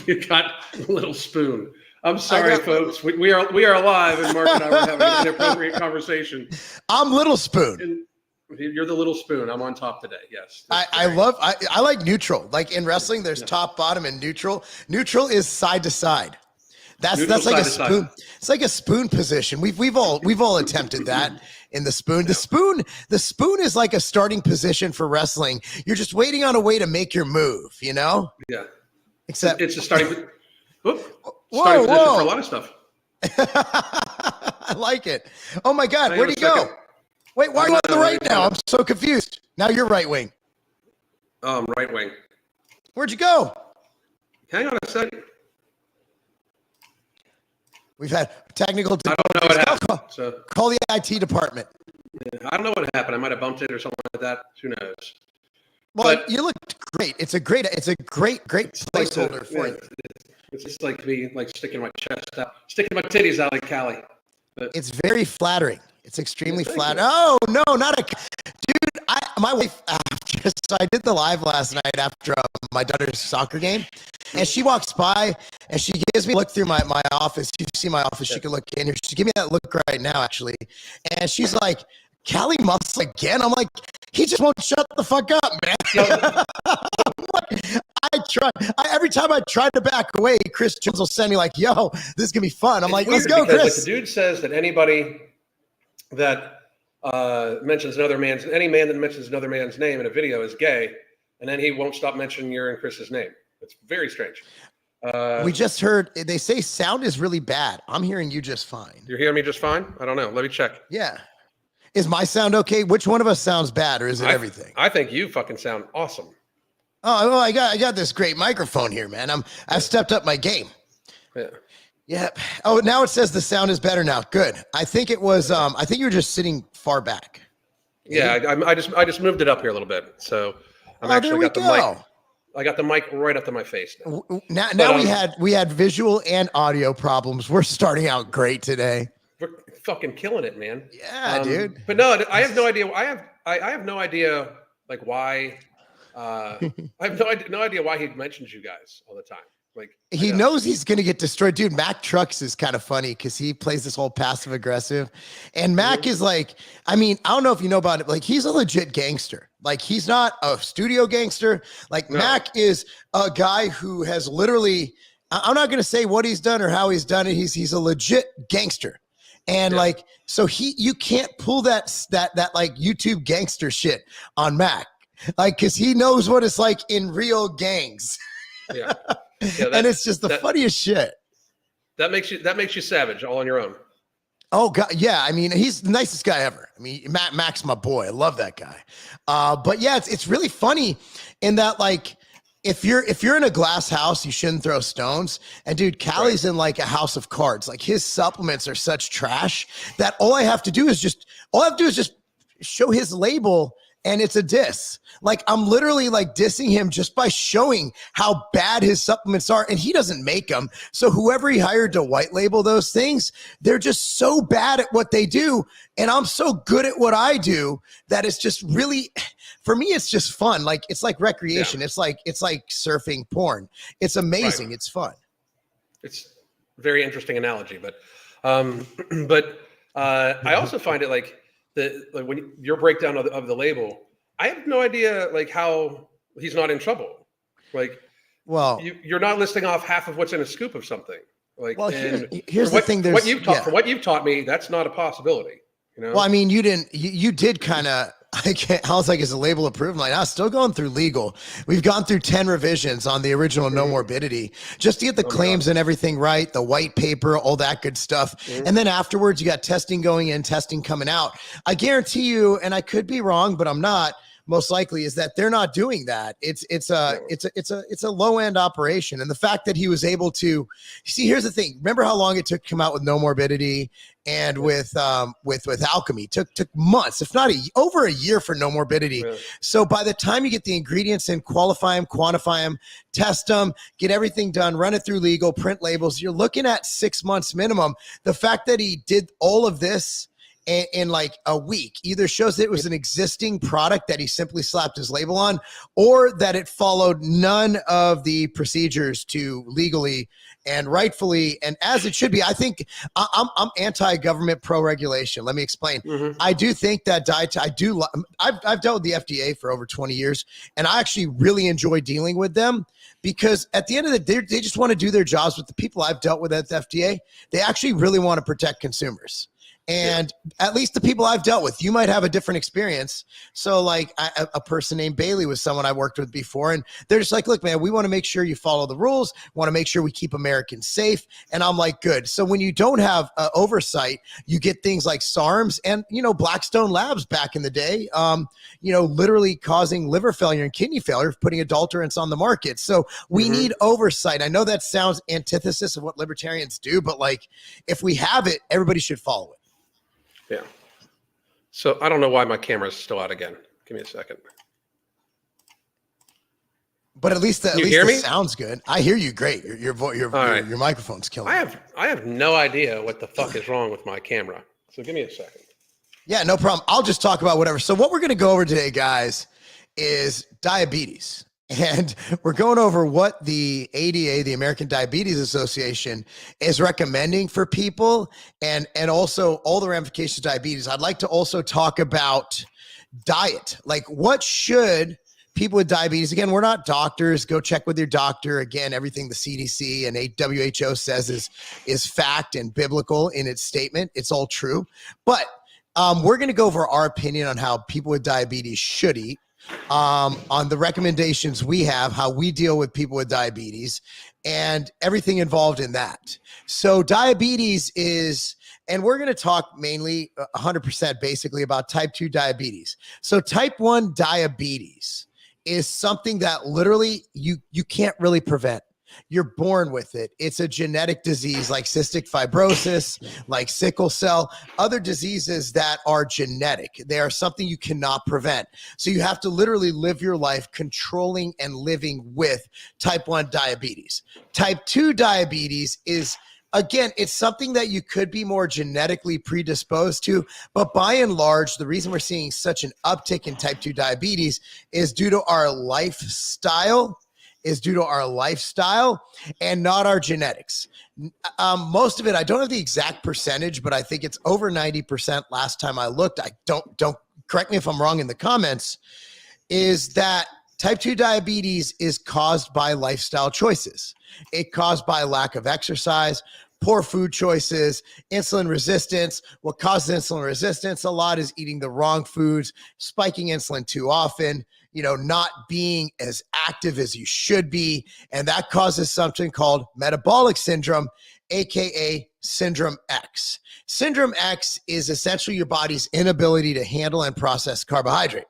You got Little Spoon. I'm sorry, folks. We are live, and Mark and I were having an inappropriate conversation. I'm Little Spoon. And you're the Little Spoon. I'm on top today. Yes. I like neutral. Like in wrestling, there's top, bottom, and neutral. Neutral is side to side. That's like a spoon. It's like a spoon position. We've all attempted that in the spoon. The spoon is like a starting position for wrestling. You're just waiting on a way to make your move, you know? Yeah. Except it's a starting position for a lot of stuff. I like it. Oh my God, where'd he go? Wait, why are you on the right now? I'm so confused. Now you're right wing. Right wing. Where'd you go? Hang on a second. We've had technical. I don't know what happened. Call the IT department. Yeah, I don't know what happened. I might have bumped it or something like that. Who knows? Well, you looked great. It's a great placeholder for you. It's just like me, like sticking my chest out, sticking my titties out like Callie. But it's very flattering. It's extremely flattering. Oh no, not a dude. My wife. So I did the live last night after my daughter's soccer game, and she walks by and she gives me a look through my office. You see my office? She can look in here. She give me that look right now, actually, and she's like, "Callie Muscle again?" I'm like, "He just won't shut the fuck up, man." Every time I try to back away, Chris Jones will send me like, "Yo, this is gonna be fun." I'm like, "Let's go, Chris." Like the dude says that anybody that mentions any man that mentions another man's name in a video is gay, and then he won't stop mentioning your and Chris's name. It's very strange. We just heard they say sound is really bad. I'm hearing you just fine. You're hearing me just fine? I don't know. Let me check. Yeah. Is my sound okay? Which one of us sounds bad, or is it everything? I think you fucking sound awesome. Oh, well, I got this great microphone here, man. I've stepped up my game. Yeah. Yep. Oh, now it says the sound is better now. Good. I think it was. I think you were just sitting far back. Yeah, I just moved it up here a little bit, so I'm actually got the mic. I got the mic right up to my face now. Now we had visual and audio problems. We're starting out great today. We're fucking killing it, man. Yeah, dude. But no, I have no idea. I have no idea like why. I have no idea why he mentions you guys all the time. Like he knows he's gonna get destroyed, dude. Mac Trucks is kind of funny because he plays this whole passive aggressive, and Mac is like, I mean, I don't know if you know about it, like he's a legit gangster. Like he's not a studio gangster. Like no. Mac is a guy who has literally, I'm not gonna say what he's done or how he's done it. He's a legit gangster, and like so you can't pull that like YouTube gangster shit on Mac, like because he knows what it's like in real gangs. Yeah. And it's just the funniest shit. That makes you savage all on your own. Oh God, yeah. I mean, he's the nicest guy ever. I mean, Mac's my boy. I love that guy. But yeah, it's really funny in that like if you're in a glass house, you shouldn't throw stones. And dude, Callie's in like a house of cards. Like his supplements are such trash that all I have to do is just show his label. And it's a diss. Like I'm literally like dissing him just by showing how bad his supplements are, and he doesn't make them. So whoever he hired to white label those things, they're just so bad at what they do, and I'm so good at what I do that it's just really, for me, it's just fun. Like it's like recreation. Yeah. It's like surfing porn. It's amazing. Right. It's fun. It's a very interesting analogy, but I also find it like. Like when your breakdown of the label, I have no idea like how he's not in trouble. Like, well, you're not listing off half of what's in a scoop of something. Like, well, here's the thing. For what you've taught me, that's not a possibility. You know? Well, I mean, you did kind of. I was like, is the label approved? I'm like, I'm still going through legal. We've gone through 10 revisions on the original No Morbidity just to get the claims and everything right, the white paper, all that good stuff. And then afterwards, you got testing going in, testing coming out. I guarantee you, and I could be wrong, but I'm not. Most likely is that they're not doing that. It's a low end operation, and the fact that he was able to see. Here's the thing. Remember how long it took to come out with No Morbidity and with Alchemy took months, if not over a year for No Morbidity. Yeah. So by the time you get the ingredients in, qualify them, quantify them, test them, get everything done, run it through legal, print labels, you're looking at 6 months minimum. The fact that he did all of this in like a week either shows that it was an existing product that he simply slapped his label on, or that it followed none of the procedures to legally and rightfully and as it should be. I think I'm anti-government, pro-regulation. Let me explain. Mm-hmm. I do think that I've dealt with the FDA for over 20 years, and I actually really enjoy dealing with them because at the end of the day, they just want to do their jobs. With the people I've dealt with at the FDA, they actually really want to protect consumers. And at least the people I've dealt with, you might have a different experience. So like a person named Bailey was someone I worked with before, and they're just like, look, man, we want to make sure you follow the rules, want to make sure we keep Americans safe. And I'm like, good. So when you don't have oversight, you get things like SARMs and, Blackstone Labs back in the day, literally causing liver failure and kidney failure, putting adulterants on the market. So we need oversight. I know that sounds antithesis of what libertarians do, but like if we have it, everybody should follow it. Yeah. So I don't know why my camera's still out again. Give me a second. But at least me? Sounds good. I hear you great. Your microphone's killing. I have no idea what the fuck is wrong with my camera. So give me a second. Yeah, no problem. I'll just talk about whatever. So what we're going to go over today, guys, is diabetes. And we're going over what the ADA, the American Diabetes Association, is recommending for people, and also all the ramifications of diabetes. I'd like to also talk about diet. Like, what should people with diabetes, again, we're not doctors, go check with your doctor. Again, everything the CDC and WHO says is fact and biblical in its statement. It's all true. But we're going to go over our opinion on how people with diabetes should eat. On the recommendations we have, how we deal with people with diabetes, and everything involved in that. So diabetes is, and we're going to talk mainly 100% basically about type 2 diabetes. So type 1 diabetes is something that literally you can't really prevent. You're born with it. It's a genetic disease like cystic fibrosis, like sickle cell, other diseases that are genetic. They are something you cannot prevent. So you have to literally live your life controlling and living with type 1 diabetes. Type 2 diabetes is, again, it's something that you could be more genetically predisposed to, but by and large, the reason we're seeing such an uptick in type 2 diabetes is due to our lifestyle and not our genetics. Most of it, I don't have the exact percentage, but I think it's over 90% last time I looked. I don't correct me if I'm wrong in the comments, is that type 2 diabetes is caused by lifestyle choices. It's caused by lack of exercise, poor food choices, insulin resistance. What causes insulin resistance a lot is eating the wrong foods, spiking insulin too often, not being as active as you should be. And that causes something called metabolic syndrome, AKA Syndrome X. Syndrome X is essentially your body's inability to handle and process carbohydrate.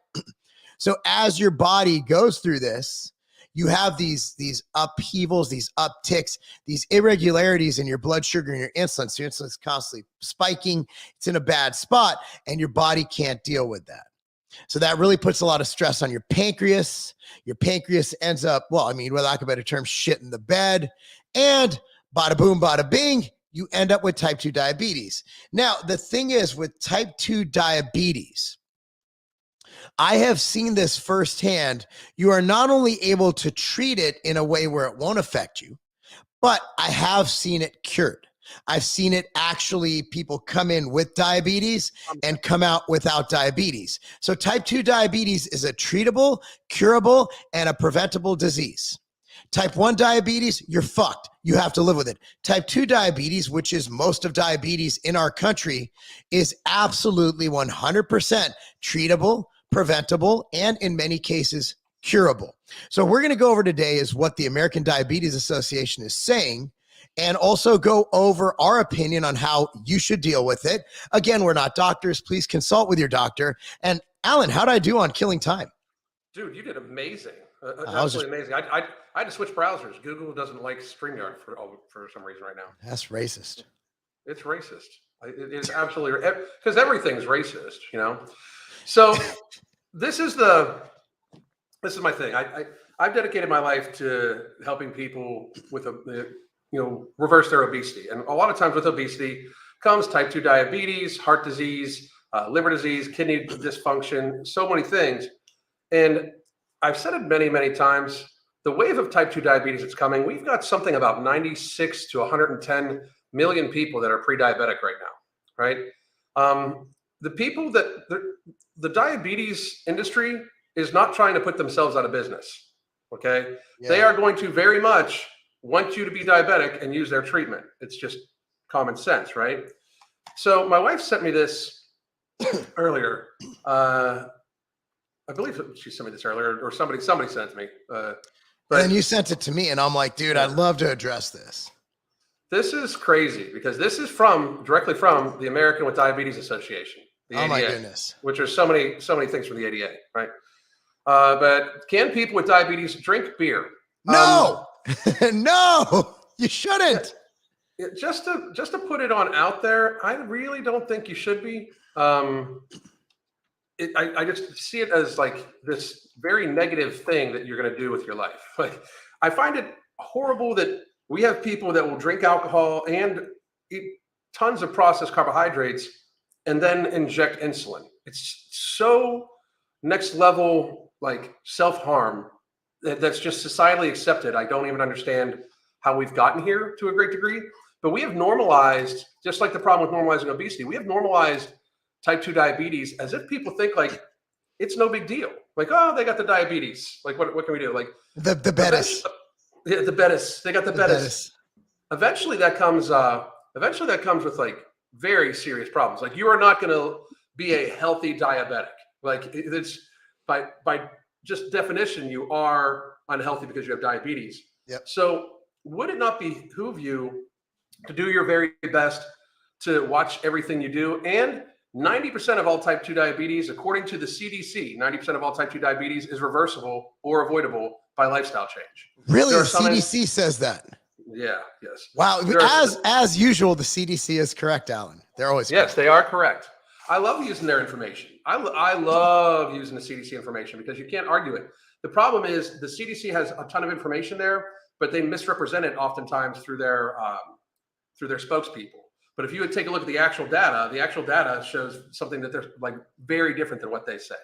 So as your body goes through this, you have these upheavals, these upticks, these irregularities in your blood sugar and your insulin. So your insulin's constantly spiking. It's in a bad spot, and your body can't deal with that. So that really puts a lot of stress on your pancreas. Your pancreas ends up, with lack of a better term, shit in the bed. And bada boom, bada bing, you end up with type 2 diabetes. Now, the thing is with type 2 diabetes, I have seen this firsthand. You are not only able to treat it in a way where it won't affect you, but I have seen it cured. I've seen it actually, people come in with diabetes and come out without diabetes. So type 2 diabetes is a treatable, curable, and a preventable disease. Type 1 diabetes, you're fucked. You have to live with it. Type 2 diabetes, which is most of diabetes in our country, is absolutely 100% treatable, preventable, and in many cases, curable. So we're going to go over today is what the American Diabetes Association is saying, and also go over our opinion on how you should deal with it. Again, we're not doctors. Please consult with your doctor. And Alan, how did I do on killing time? Dude, you did amazing. Absolutely amazing. I had to switch browsers. Google doesn't like StreamYard for some reason right now. That's racist. It's racist. It is absolutely, because everything's racist, So this is my thing. I've dedicated my life to helping people with reverse their obesity. And a lot of times with obesity comes type 2 diabetes, heart disease, liver disease, kidney dysfunction, so many things. And I've said it many, many times, the wave of type 2 diabetes that's coming, we've got something about 96 to 110 million people that are pre-diabetic right now, right? The people that the diabetes industry is not trying to put themselves out of business, okay? Yeah. They are going to very much want you to be diabetic and use their treatment. It's just common sense, right? So my wife sent me this earlier. I believe she sent me this earlier, or somebody sent it to me. And then you sent it to me, and I'm like, dude, I'd love to address this. This is crazy because this is directly from the American with Diabetes Association, the ADA, my goodness, which are so many things from the ADA, right? But can people with diabetes drink beer? No, no, you shouldn't. Just to put it on out there, I really don't think you should be. I just see it as like this very negative thing that you're going to do with your life. Like, I find it horrible that we have people that will drink alcohol and eat tons of processed carbohydrates and then inject insulin. It's so next level, like self-harm that's just societally accepted. I don't even understand how we've gotten here to a great degree, but we have normalized, just like the problem with normalizing obesity, we have normalized type 2 diabetes as if people think like it's no big deal. Like, oh, they got the diabetes. Like, what can we do? Like the Betis. Yeah, the Betis. They got the Betis. Eventually that comes with like very serious problems. Like, you are not going to be a healthy diabetic. Like, it's by just definition, you are unhealthy because you have diabetes. Yep. So would it not behoove you to do your very best to watch everything you do? And 90% of all type 2 diabetes, according to the CDC, 90% of all type 2 diabetes is reversible or avoidable by lifestyle change. Really? The CDC says that? Yeah, yes. Wow. As usual, the CDC is correct, Alan. They're always correct. Yes, they are correct. I love using their information. I love using the CDC information because you can't argue it. The problem is the CDC has a ton of information there, but they misrepresent it oftentimes through their spokespeople. But if you would take a look at the actual data shows something that they're like very different than what they say.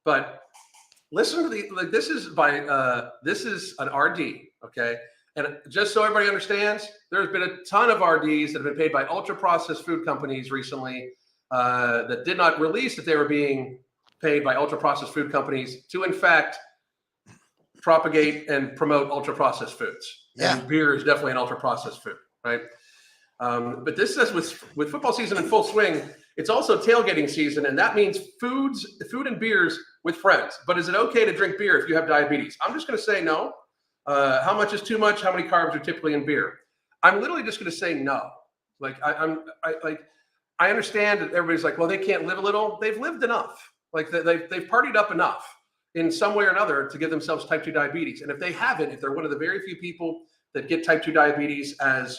But listen to this is an RD, okay? And just so everybody understands, there's been a ton of RDs that have been paid by ultra processed food companies recently that did not release that they were being paid by ultra processed food companies to, in fact, propagate and promote ultra processed foods. Yeah. And beer is definitely an ultra processed food, right? But this says with football season in full swing, it's also tailgating season, and that means food and beers with friends. But is it okay to drink beer if you have diabetes? I'm just going to say no. How much is too much? How many carbs are typically in beer? I'm literally just going to say no. Like I understand that everybody's like, well, they can't live a little. They've lived enough. Like they've partied up enough in some way or another to give themselves type 2 diabetes. And if they haven't, if they're one of the very few people that get type 2 diabetes as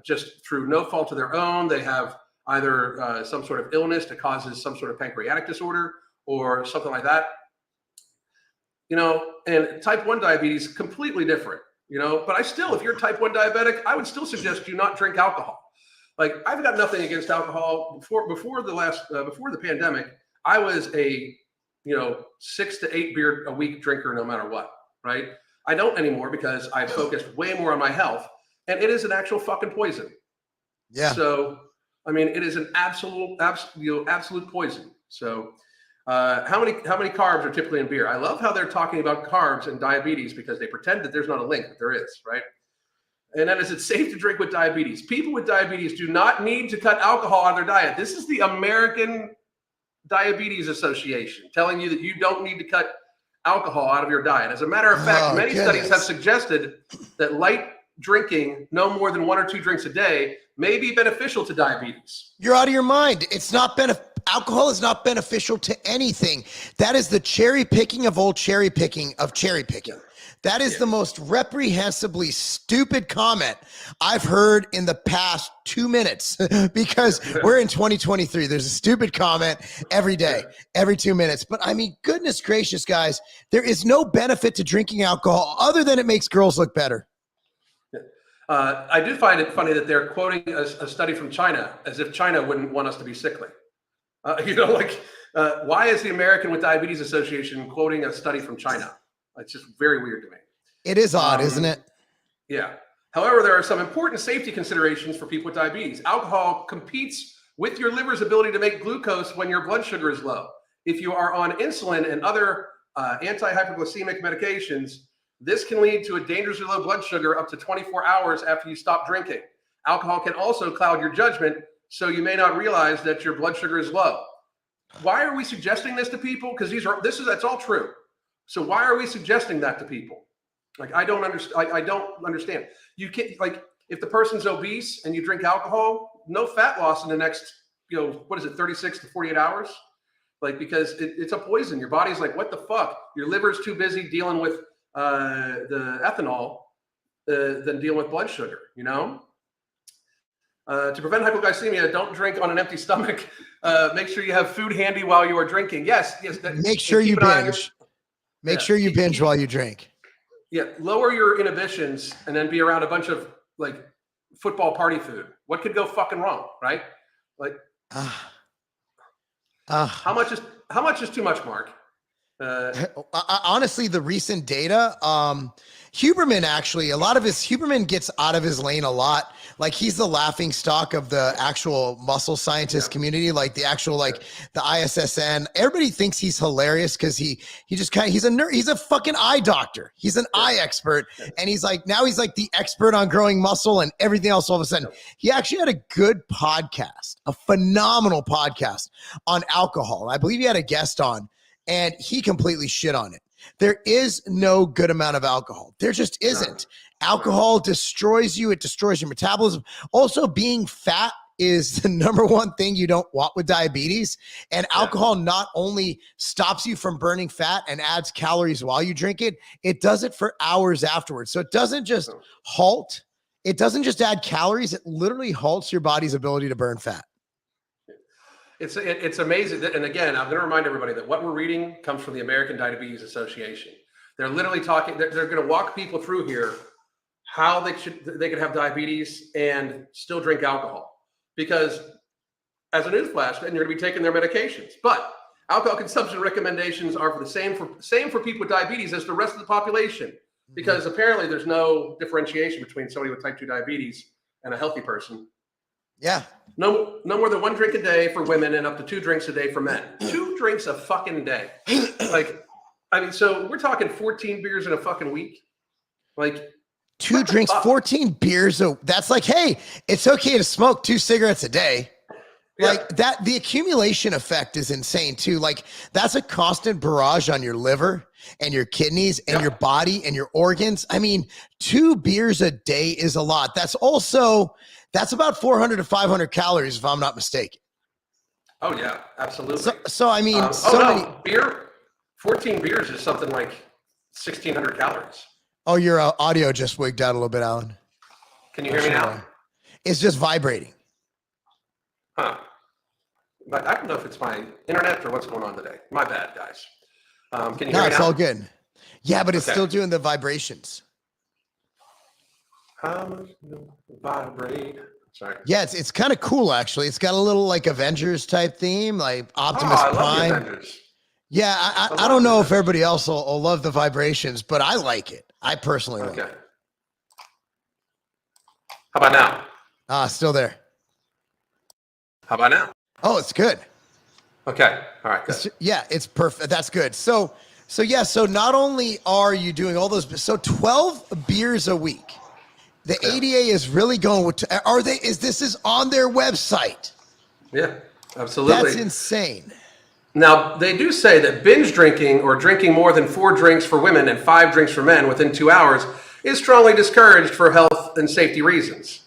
just through no fault of their own, they have either some sort of illness that causes some sort of pancreatic disorder or something like that. You know, and type 1 diabetes, completely different, you know, but if you're type 1 diabetic, I would still suggest you not drink alcohol. Like, I've got nothing against alcohol. Before the pandemic, I was a, 6 to 8 beer a week drinker, no matter what. Right. I don't anymore because I've focused way more on my health, and it is an actual fucking poison. Yeah. So, I mean, it is an absolute poison. So, how many carbs are typically in beer? I love how they're talking about carbs and diabetes because they pretend that there's not a link, but there is, right? And then, is it safe to drink with diabetes? People with diabetes do not need to cut alcohol on their diet. This is the American Diabetes Association telling you that you don't need to cut alcohol out of your diet. As a matter of fact, many studies have suggested that light drinking, no more than 1 or 2 drinks a day, may be beneficial to diabetes. You're out of your mind. It's not alcohol is not beneficial to anything. That is the cherry picking of old cherry picking of cherry picking. That is the most reprehensibly stupid comment I've heard in the past 2 minutes because we're in 2023. There's a stupid comment every day, every 2 minutes. But I mean, goodness gracious, guys, there is no benefit to drinking alcohol other than it makes girls look better. I do find it funny that they're quoting a study from China as if China wouldn't want us to be sickly. Why is the American with Diabetes Association quoting a study from China? It's just very weird to me. It is odd, isn't it? Yeah. However, there are some important safety considerations for people with diabetes. Alcohol competes with your liver's ability to make glucose when your blood sugar is low. If you are on insulin and other anti-hyperglycemic medications, this can lead to a dangerously low blood sugar up to 24 hours after you stop drinking. Alcohol can also cloud your judgment, so you may not realize that your blood sugar is low. Why are we suggesting this to people? Because that's all true. So why are we suggesting that to people? Like, I don't understand. I don't understand. You can't, like, if the person's obese and you drink alcohol, no fat loss in the next, 36 to 48 hours? Like, because it's a poison. Your body's like, what the fuck? Your liver's too busy dealing with the ethanol than dealing with blood sugar, To prevent hypoglycemia, don't drink on an empty stomach. Make sure you have food handy while you are drinking. Yes. Make sure you binge. Make sure you binge while you drink. Yeah, lower your inhibitions and then be around a bunch of like football party food. What could go fucking wrong, right? Like, how much is too much, Mark? Honestly, the recent data, Huberman actually, Huberman gets out of his lane a lot. Like, he's the laughing stock of the actual muscle scientist community, like the actual, like the ISSN. Everybody thinks he's hilarious because he's a nerd. He's a fucking eye doctor. He's an eye expert. And he's like the expert on growing muscle and everything else. All of a sudden, he actually had a good podcast, a phenomenal podcast on alcohol. I believe he had a guest on, and he completely shit on it. There is no good amount of alcohol. There just isn't. Alcohol destroys you. It destroys your metabolism. Also, being fat is the number one thing you don't want with diabetes. And alcohol not only stops you from burning fat and adds calories while you drink it, it does it for hours afterwards. So it doesn't just halt. It doesn't just add calories. It literally halts your body's ability to burn fat. It's amazing. And again, I'm going to remind everybody that what we're reading comes from the American Diabetes Association. They're literally talking, they're going to walk people through here how they could have diabetes and still drink alcohol. Because as a newsflash, then you're going to be taking their medications. But alcohol consumption recommendations are the same for people with diabetes as the rest of the population. Because apparently there's no differentiation between somebody with type 2 diabetes and a healthy person. Yeah. No more than 1 drink a day for women and up to 2 drinks a day for men. 2 drinks a fucking day. So we're talking 14 beers in a fucking week. Like, 2 drinks, 14 beers. That's like, hey, it's okay to smoke 2 cigarettes a day. Yeah. Like that, the accumulation effect is insane too. Like, that's a constant barrage on your liver and your kidneys and your body and your organs. I mean, 2 beers a day is a lot. That's about 400 to 500 calories, if I'm not mistaken. Oh yeah, absolutely. So I mean, beer, 14 beers is something like 1,600 calories. Oh, your audio just wigged out a little bit, Alan. Can you hear me now? It's just vibrating. Huh. But I don't know if it's my internet or what's going on today. My bad, guys. Can you hear me now? No, it's all good. Yeah, but it's still doing the vibrations. Vibrate. Sorry. Yeah, it's kind of cool actually. It's got a little like Avengers type theme, like Optimus Prime. Love the Avengers. Yeah, I don't know if everybody else will love the vibrations, but I like it. I personally like it. How about now? Still there. How about now? Oh, it's good. Okay. All right. Good. It's perfect. That's good. So not only are you doing all those, 12 beers a week. The ADA is really going with, this is on their website. Yeah, absolutely. That's insane. Now, they do say that binge drinking or drinking more than 4 drinks for women and 5 drinks for men within 2 hours is strongly discouraged for health and safety reasons.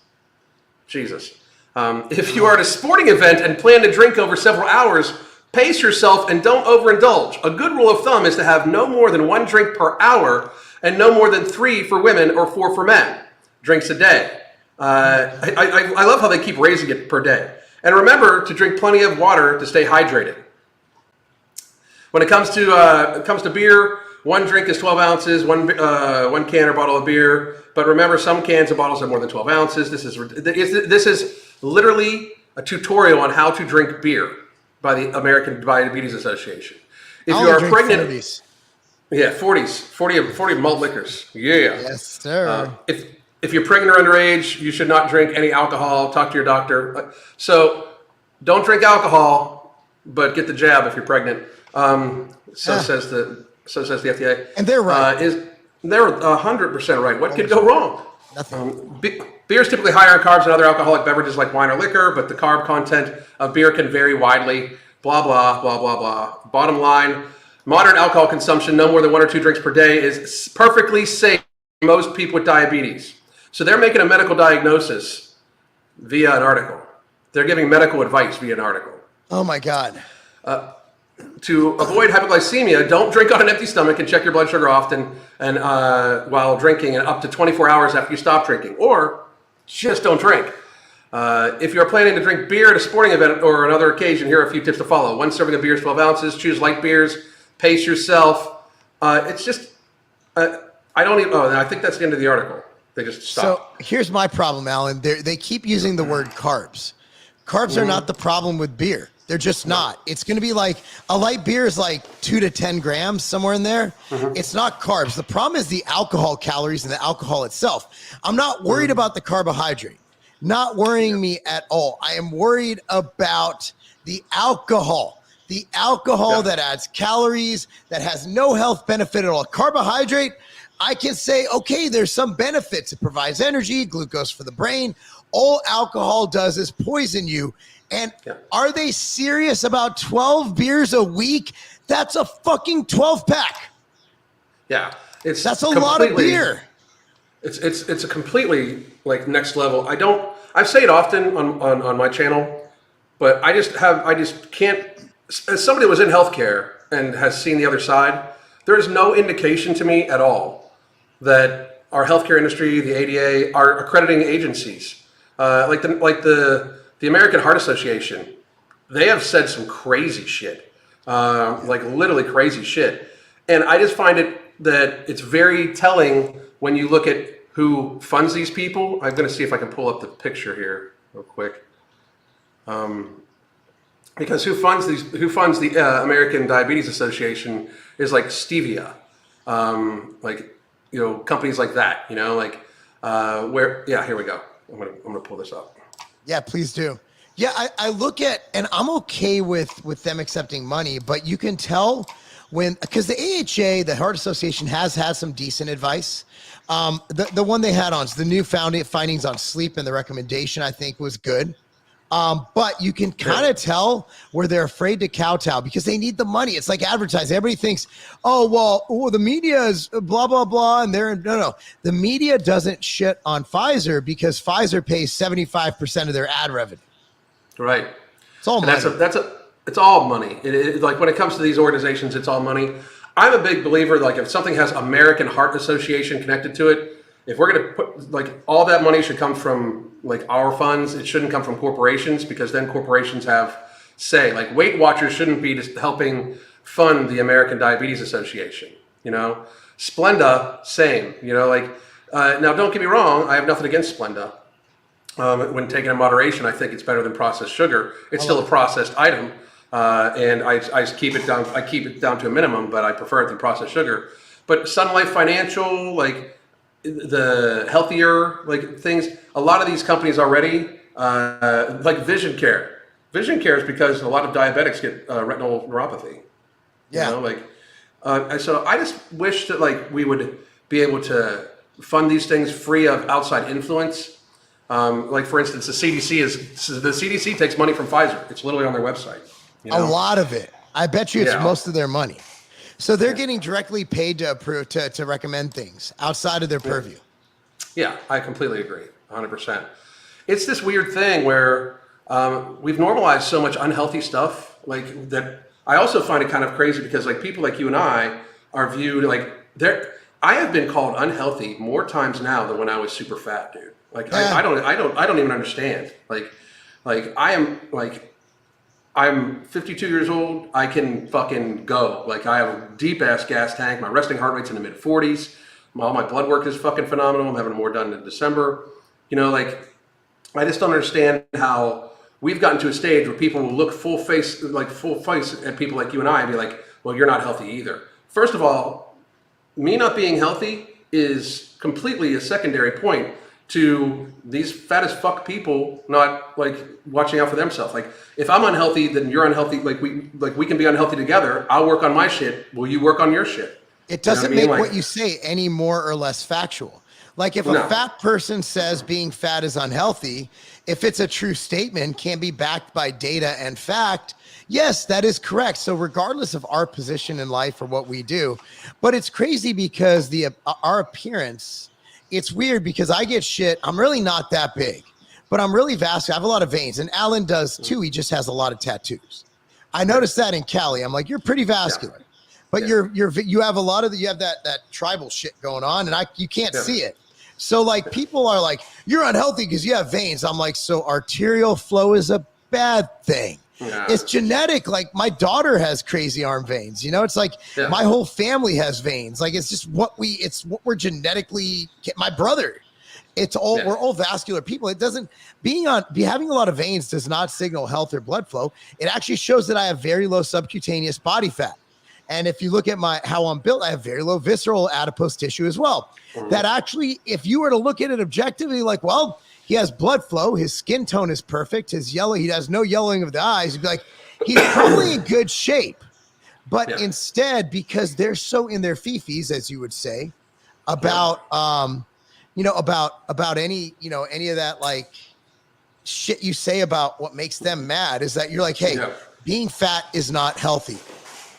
Jesus. If you are at a sporting event and plan to drink over several hours, pace yourself and don't overindulge. A good rule of thumb is to have no more than 1 drink per hour and no more than 3 for women or 4 for men. Drinks a day. I love how they keep raising it per day. And remember to drink plenty of water to stay hydrated. When it comes to beer, 1 drink is 12 ounces, one can or bottle of beer. But remember, some cans and bottles have more than 12 ounces. This is literally a tutorial on how to drink beer. by the American Diabetes Association. If I you only are drink pregnant, 40s. yeah, 40 of malt liquors. Yeah. Yes, sir. If you're pregnant or underage, you should not drink any alcohol. Talk to your doctor. So don't drink alcohol, but get the jab if you're pregnant. So Ah, says the FDA. and they're right. They're 100% right? What could Always go right. wrong? Nothing. Beer is typically higher in carbs than other alcoholic beverages like wine or liquor, but the carb content of beer can vary widely. Blah blah blah blah blah. Bottom line: modern alcohol consumption, no more than 1 or 2 drinks per day, is perfectly safe for most people with diabetes. So they're making a medical diagnosis via an article. They're giving medical advice via an article. Oh my God. To avoid hypoglycemia, don't drink on an empty stomach and check your blood sugar often and while drinking, and up to 24 hours after you stop drinking, or just don't drink. If you're planning to drink beer at a sporting event or another occasion, here are a few tips to follow. 1 serving of beer is 12 ounces. Choose light beers. Pace yourself. It's just, I don't even, I think that's the end of the article. They just stopped. So here's my problem, Alan. They keep using the word carbs. Carbs are not the problem with beer. They're just not. It's going to be like a light beer is like 2 to 10 grams, somewhere in there. It's not carbs. The problem is the alcohol calories and the alcohol itself. I'm not worried about the carbohydrate. Not worrying me at all. I am worried about the alcohol. The alcohol that adds calories, that has no health benefit at all. Carbohydrate, I can say, okay, there's some benefits. It provides energy, glucose for the brain. All alcohol does is poison you. And are they serious about 12 beers a week? That's a fucking 12 pack. Yeah. That's a lot of beer. It's a completely like next level. I say it often on my channel, but I just can't, as somebody that was in healthcare and has seen the other side, there is no indication to me at all that our healthcare industry, the ADA, are accrediting agencies, like the American Heart Association. They have said some crazy shit, like literally crazy shit. And I just find it that it's very telling when you look at who funds these people. I'm going to see if I can pull up the picture here real quick. Because who funds the American Diabetes Association is like Stevia, companies like that, here we go. I'm gonna pull this up. Yeah, please do. Yeah, I look at, and I'm okay with them accepting money, but you can tell because the AHA, the Heart Association, has had some decent advice. The one they had on the new findings on sleep and the recommendation, I think, was good. But you can kind of tell where they're afraid to kowtow because they need the money. It's like advertising. Everybody thinks, the media is blah, blah, blah. And no. The media doesn't shit on Pfizer because Pfizer pays 75% of their ad revenue. Right. It's all money. It's all money. Like when it comes to these organizations, it's all money. I'm a big believer, like if something has American Heart Association connected to it, if we're going to put, like, all that money should come from like our funds. It shouldn't come from corporations, because then corporations have say. Like Weight Watchers shouldn't be just helping fund the American Diabetes Association. Splenda, same. Now don't get me wrong. I have nothing against Splenda. When taken in moderation, I think it's better than processed sugar. It's still a processed item, and I keep it down. I keep it down to a minimum, but I prefer it than processed sugar. But Sun Life Financial, like the healthier things, a lot of these companies already, like Vision Care. Vision Care is because a lot of diabetics get retinal neuropathy. Yeah. So I just wish that we would be able to fund these things free of outside influence. For instance, the CDC takes money from Pfizer. It's literally on their website. A lot of it. I bet you it's most of their money. So they're getting directly paid to approve to recommend things outside of their purview. Yeah, I completely agree, 100%. It's this weird thing where we've normalized so much unhealthy stuff that. I also find it kind of crazy because people like you and I are viewed I have been called unhealthy more times now than when I was super fat, dude. I don't even understand. I'm 52 years old. I can fucking go. I have a deep ass gas tank. My resting heart rate's in the mid 40s. All my blood work is fucking phenomenal. I'm having more done in December. I just don't understand how we've gotten to a stage where people will look full face at people like you and I and be like, well, you're not healthy either. First of all, me not being healthy is completely a secondary point to these fat as fuck people not like watching out for themselves. Like if I'm unhealthy, then you're unhealthy. Like we can be unhealthy together. I'll work on my shit. Will you work on your shit? It doesn't You know make what you say any more or less factual. Like if a fat person says being fat is unhealthy, if it's a true statement, can be backed by data and fact, yes, that is correct. So regardless of our position in life or what we do, but it's crazy because our appearance, it's weird because I get shit. I'm really not that big, but I'm really vascular. I have a lot of veins, and Alan does too. He just has a lot of tattoos. I noticed that in Cali. I'm like, you're pretty vascular, but you have a lot of you have that tribal shit going on, and you can't see it. So like people are like, you're unhealthy because you have veins. I'm like, so arterial flow is a bad thing. Yeah. It's genetic. Like my daughter has crazy arm veins. You know, it's like my whole family has veins. Like it's just what we're genetically. My brother, we're all vascular people. It doesn't having a lot of veins does not signal health or blood flow. It actually shows that I have very low subcutaneous body fat. And if you look at how I'm built, I have very low visceral adipose tissue as well. Mm-hmm. That actually, if you were to look at it objectively, like, well, he has blood flow, his skin tone is perfect, he has no yellowing of the eyes, you'd be like, he's probably in good shape. But instead, because they're so in their fifis, as you would say, about about any of that like shit you say about what makes them mad is that you're like, hey, being fat is not healthy.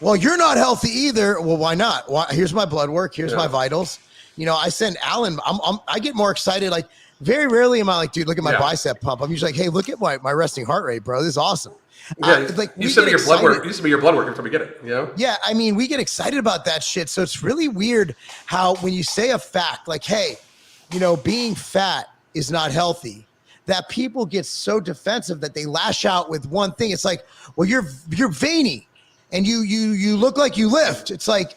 Well, you're not healthy either. Well, why not? Here's my blood work. Here's my vitals. I send Alan. I get more excited. Like very rarely am I like, dude, look at my bicep pump. I'm usually like, hey, look at my resting heart rate, bro. This is awesome. Like you send me your blood work. You send me your blood work until we get it. Yeah. I mean, we get excited about that shit. So it's really weird how when you say a fact like, hey, being fat is not healthy, that people get so defensive that they lash out with one thing. It's like, well, you're veiny. And you look like you lift. It's like,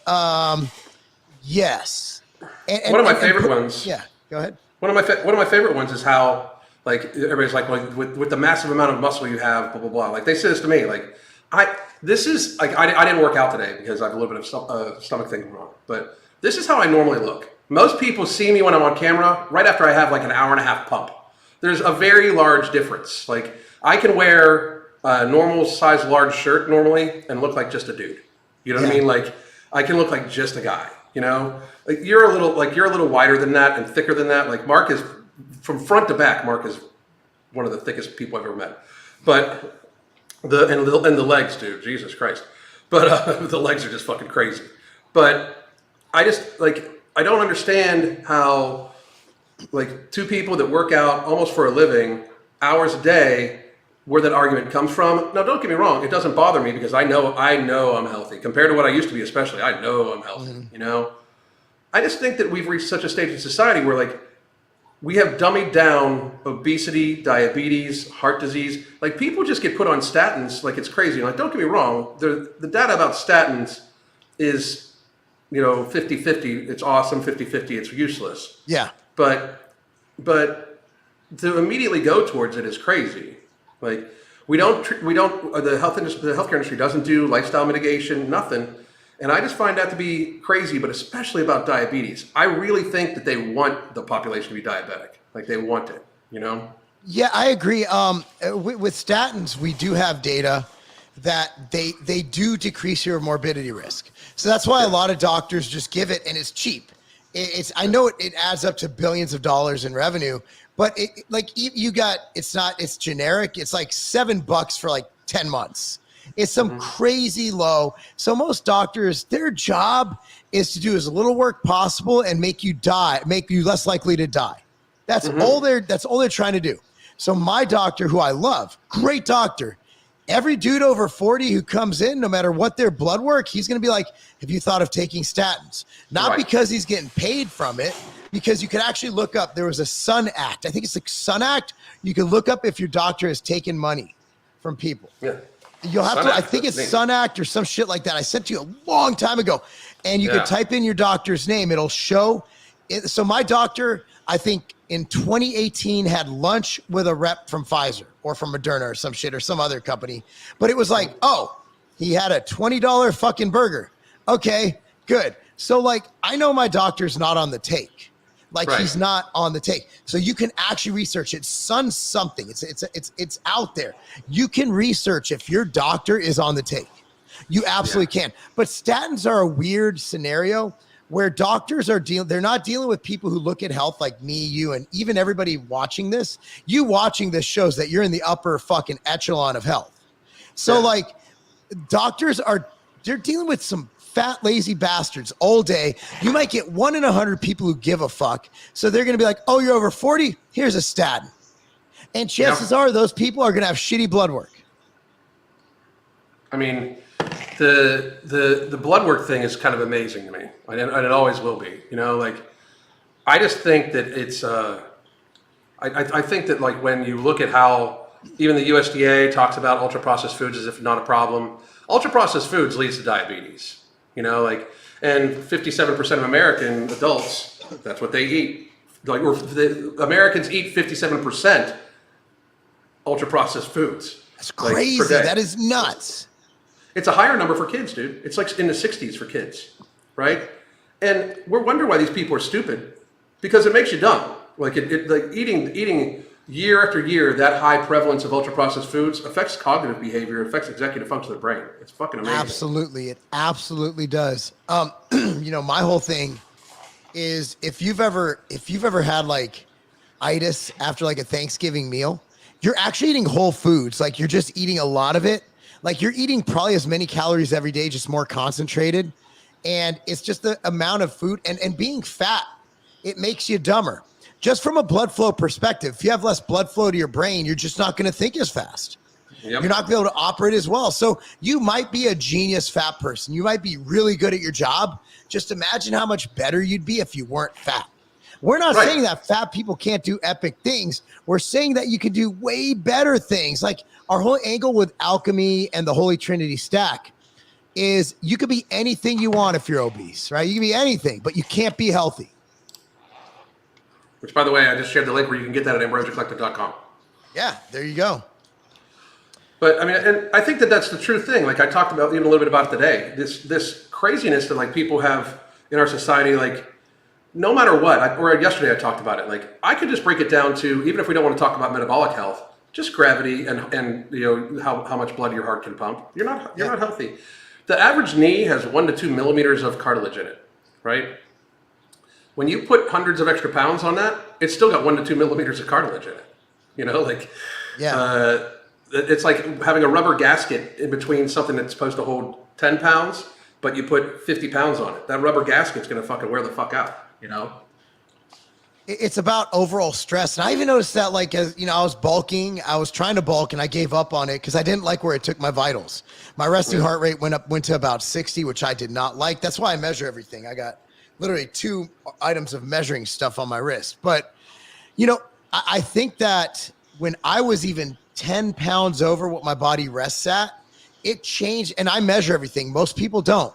yes. And one of my favorite ones. Yeah, go ahead. One of my favorite ones is how like everybody's like, well, with the massive amount of muscle you have, blah blah blah. Like they say this to me, like I didn't work out today because I have a little bit of stomach thing going on. But this is how I normally look. Most people see me when I'm on camera right after I have like an hour and a half pump. There's a very large difference. Like I can wear a normal size large shirt normally and look like just a dude. You know what I mean? Like I can look like just a guy, like you're a little wider than that and thicker than that. Like Mark is from front to back. Mark is one of the thickest people I've ever met, but the legs, dude, Jesus Christ. But the legs are just fucking crazy. But I just I don't understand how like two people that work out almost for a living hours a day, where that argument comes from. Now, don't get me wrong. It doesn't bother me because I know I'm healthy compared to what I used to be, especially. I know I'm healthy, I just think that we've reached such a stage in society where like we have dummied down obesity, diabetes, heart disease. Like people just get put on statins like it's crazy. Like, don't get me wrong. The data about statins is, 50-50. It's awesome. 50-50. It's useless. Yeah. But to immediately go towards it is crazy. Like the healthcare industry doesn't do lifestyle mitigation, nothing. And I just find that to be crazy, but especially about diabetes. I really think that they want the population to be diabetic. Like they want it, Yeah, I agree. With statins, we do have data that they do decrease your morbidity risk. So that's why a lot of doctors just give it and it's cheap. I know it adds up to billions of dollars in revenue, but it's generic. It's like $7 for like 10 months. It's some crazy low. So most doctors, their job is to do as little work possible and make you less likely to die. That's all they're trying to do. So my doctor, who I love, great doctor, every dude over 40 who comes in, no matter what their blood work, he's going to be like, have you thought of taking statins? Not because he's getting paid from it, because you can actually look up, there was a Sun Act. I think it's the Sun Act. You can look up if your doctor has taken money from people. Yeah. You'll have I think it's Sun Act or some shit like that. I sent to you a long time ago. And you can type in your doctor's name. It'll show it. So my doctor, I think in 2018 had lunch with a rep from Pfizer or from Moderna or some shit or some other company. But it was like, oh, he had a $20 fucking burger. Okay, good. So like, I know my doctor's not on the take. Like Right. he's not on the take. So you can actually research it. Sun something. It's out there. You can research if your doctor is on the take. You absolutely can. But statins are a weird scenario where doctors are they're not dealing with people who look at health like me, you, and even everybody watching this. You watching this shows that you're in the upper fucking echelon of health. So like doctors they're dealing with some fat, lazy bastards all day. You might get 1 in 100 people who give a fuck. So they're going to be like, oh, you're over 40. Here's a statin. And chances are those people are going to have shitty blood work. I mean, the blood work thing is kind of amazing to me, and it always will be. You know, like I just think that it's. I think that like when you look at how even the USDA talks about ultra processed foods as if not a problem, ultra processed foods leads to diabetes. You know, like, and 57% of American adults, that's what they eat. Like, the Americans eat 57% ultra processed foods. That's crazy. Like, per day. That is nuts. It's a higher number for kids, dude. It's like in the 60s for kids, right? And we're wondering why these people are stupid because it makes you dumb. Like like eating year after year that high prevalence of ultra processed foods affects cognitive behavior, affects executive function of the brain. It's fucking amazing. Absolutely, it absolutely does. You know, my whole thing is if you've ever had like itis after like a Thanksgiving meal, you're actually eating whole foods. Like you're just eating a lot of it. Like you're eating probably as many calories every day, just more concentrated. And it's just the amount of food and being fat, it makes you dumber. Just from a blood flow perspective, if you have less blood flow to your brain, you're just not going to think as fast. Yep. You're not going to be able to operate as well. So you might be a genius fat person. You might be really good at your job. Just imagine how much better you'd be if you weren't fat. We're not saying that fat people can't do epic things. We're saying that you can do way better things. Like our whole angle with alchemy and the Holy Trinity stack is you could be anything you want if you're obese, right? You can be anything, but you can't be healthy. Which, by the way, I just shared the link where you can get that at ambrosiacollective.com. Yeah, there you go. But I mean, and I think that that's the true thing. Like I talked about even a little bit about it today. This craziness that like people have in our society, like no matter what. Or yesterday I talked about it. Like I could just break it down to even if we don't want to talk about metabolic health, just gravity and you know how much blood your heart can pump. You're not healthy. The average knee has 1 to 2 millimeters of cartilage in it, right? When you put hundreds of extra pounds on that, it's still got 1 to 2 millimeters of cartilage in it. You know, like, it's like having a rubber gasket in between something that's supposed to hold 10 pounds, but you put 50 pounds on it. That rubber gasket's going to fucking wear the fuck out, you know? It's about overall stress. And I even noticed that, like, as you know, I was trying to bulk and I gave up on it because I didn't like where it took my vitals. My resting heart rate went to about 60, which I did not like. That's why I measure everything. I got literally 2 items of measuring stuff on my wrist. But, you know, I think that when I was even 10 pounds over what my body rests at, it changed. And I measure everything. Most people don't.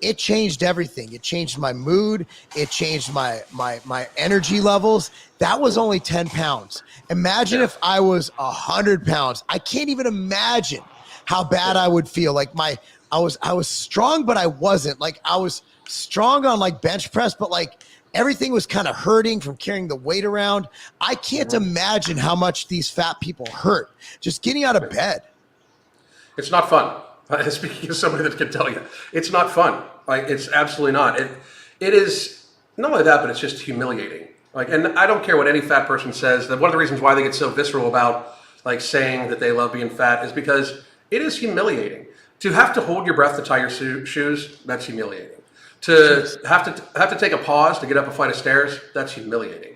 It changed everything. It changed my mood. It changed my energy levels. That was only 10 pounds. Imagine if I was 100 pounds. I can't even imagine how bad I would feel. Like I was strong, but I wasn't. Like I was strong on like bench press, but like everything was kind of hurting from carrying the weight around. I can't imagine how much these fat people hurt just getting out of bed. It's not fun. Speaking of somebody that can tell you, it's not fun. Like it's absolutely not. It is not only that, but it's just humiliating. Like, and I don't care what any fat person says. That one of the reasons why they get so visceral about like saying that they love being fat is because it is humiliating. To have to hold your breath to tie your shoes, that's humiliating. To have to take a pause to get up a flight of stairs, that's humiliating.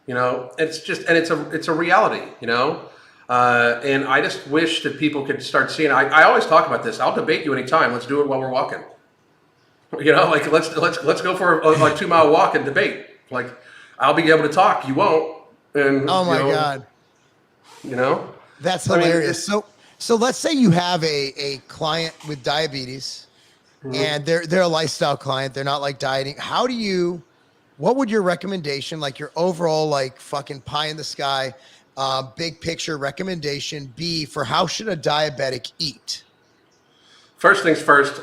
You know, it's just, and it's a reality, you know? And I just wish that people could start seeing, I always talk about this. I'll debate you anytime. Let's do it while we're walking. You know, like let's go for a like 2 mile walk and debate. Like I'll be able to talk. You won't. And oh my God. You know, that's hilarious. So let's say you have a client with diabetes and they're a lifestyle client. They're not like dieting. How do you what would your recommendation, like your overall, like fucking pie in the sky, big picture recommendation be for how should a diabetic eat? First things first,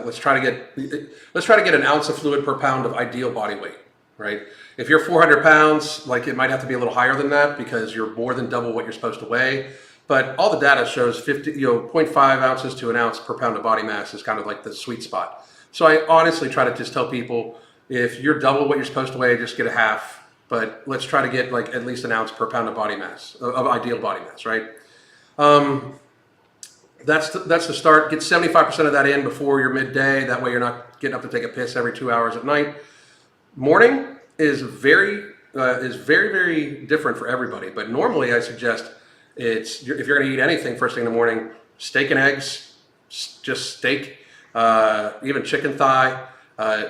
let's try to get an ounce of fluid per pound of ideal body weight, right? If you're 400 pounds, like it might have to be a little higher than that because you're more than double what you're supposed to weigh. But all the data shows 0.5 ounces to an ounce per pound of body mass is kind of like the sweet spot. So I honestly try to just tell people, if you're double what you're supposed to weigh, just get a half. But let's try to get like at least an ounce per pound of body mass, of ideal body mass, right? That's the start. Get 75% of that in before your midday. That way you're not getting up to take a piss every 2 hours at night. Morning is very different for everybody. But normally I suggest if you're going to eat anything first thing in the morning, steak and eggs, just steak, even chicken thigh,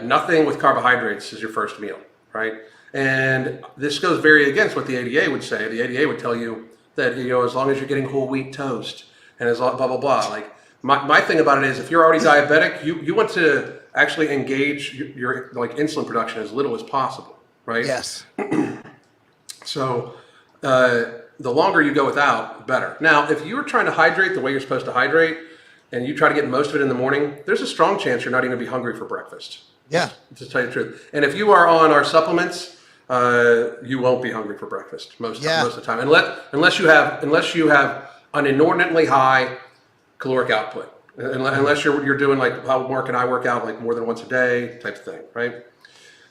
nothing with carbohydrates is your first meal, right? And this goes very against what the ADA would say. The ADA would tell you that, as long as you're getting whole wheat toast and as blah, blah, blah. Like my thing about it is if you're already diabetic, you want to actually engage your like insulin production as little as possible, right? Yes. So the longer you go without, better. Now, if you're trying to hydrate the way you're supposed to hydrate and you try to get most of it in the morning, there's a strong chance you're not even going to be hungry for breakfast. Yeah. To tell you the truth. And if you are on our supplements, you won't be hungry for breakfast most of the time, unless you have an inordinately high caloric output, unless you're doing like how Mark and I work out, like more than once a day type of thing, right?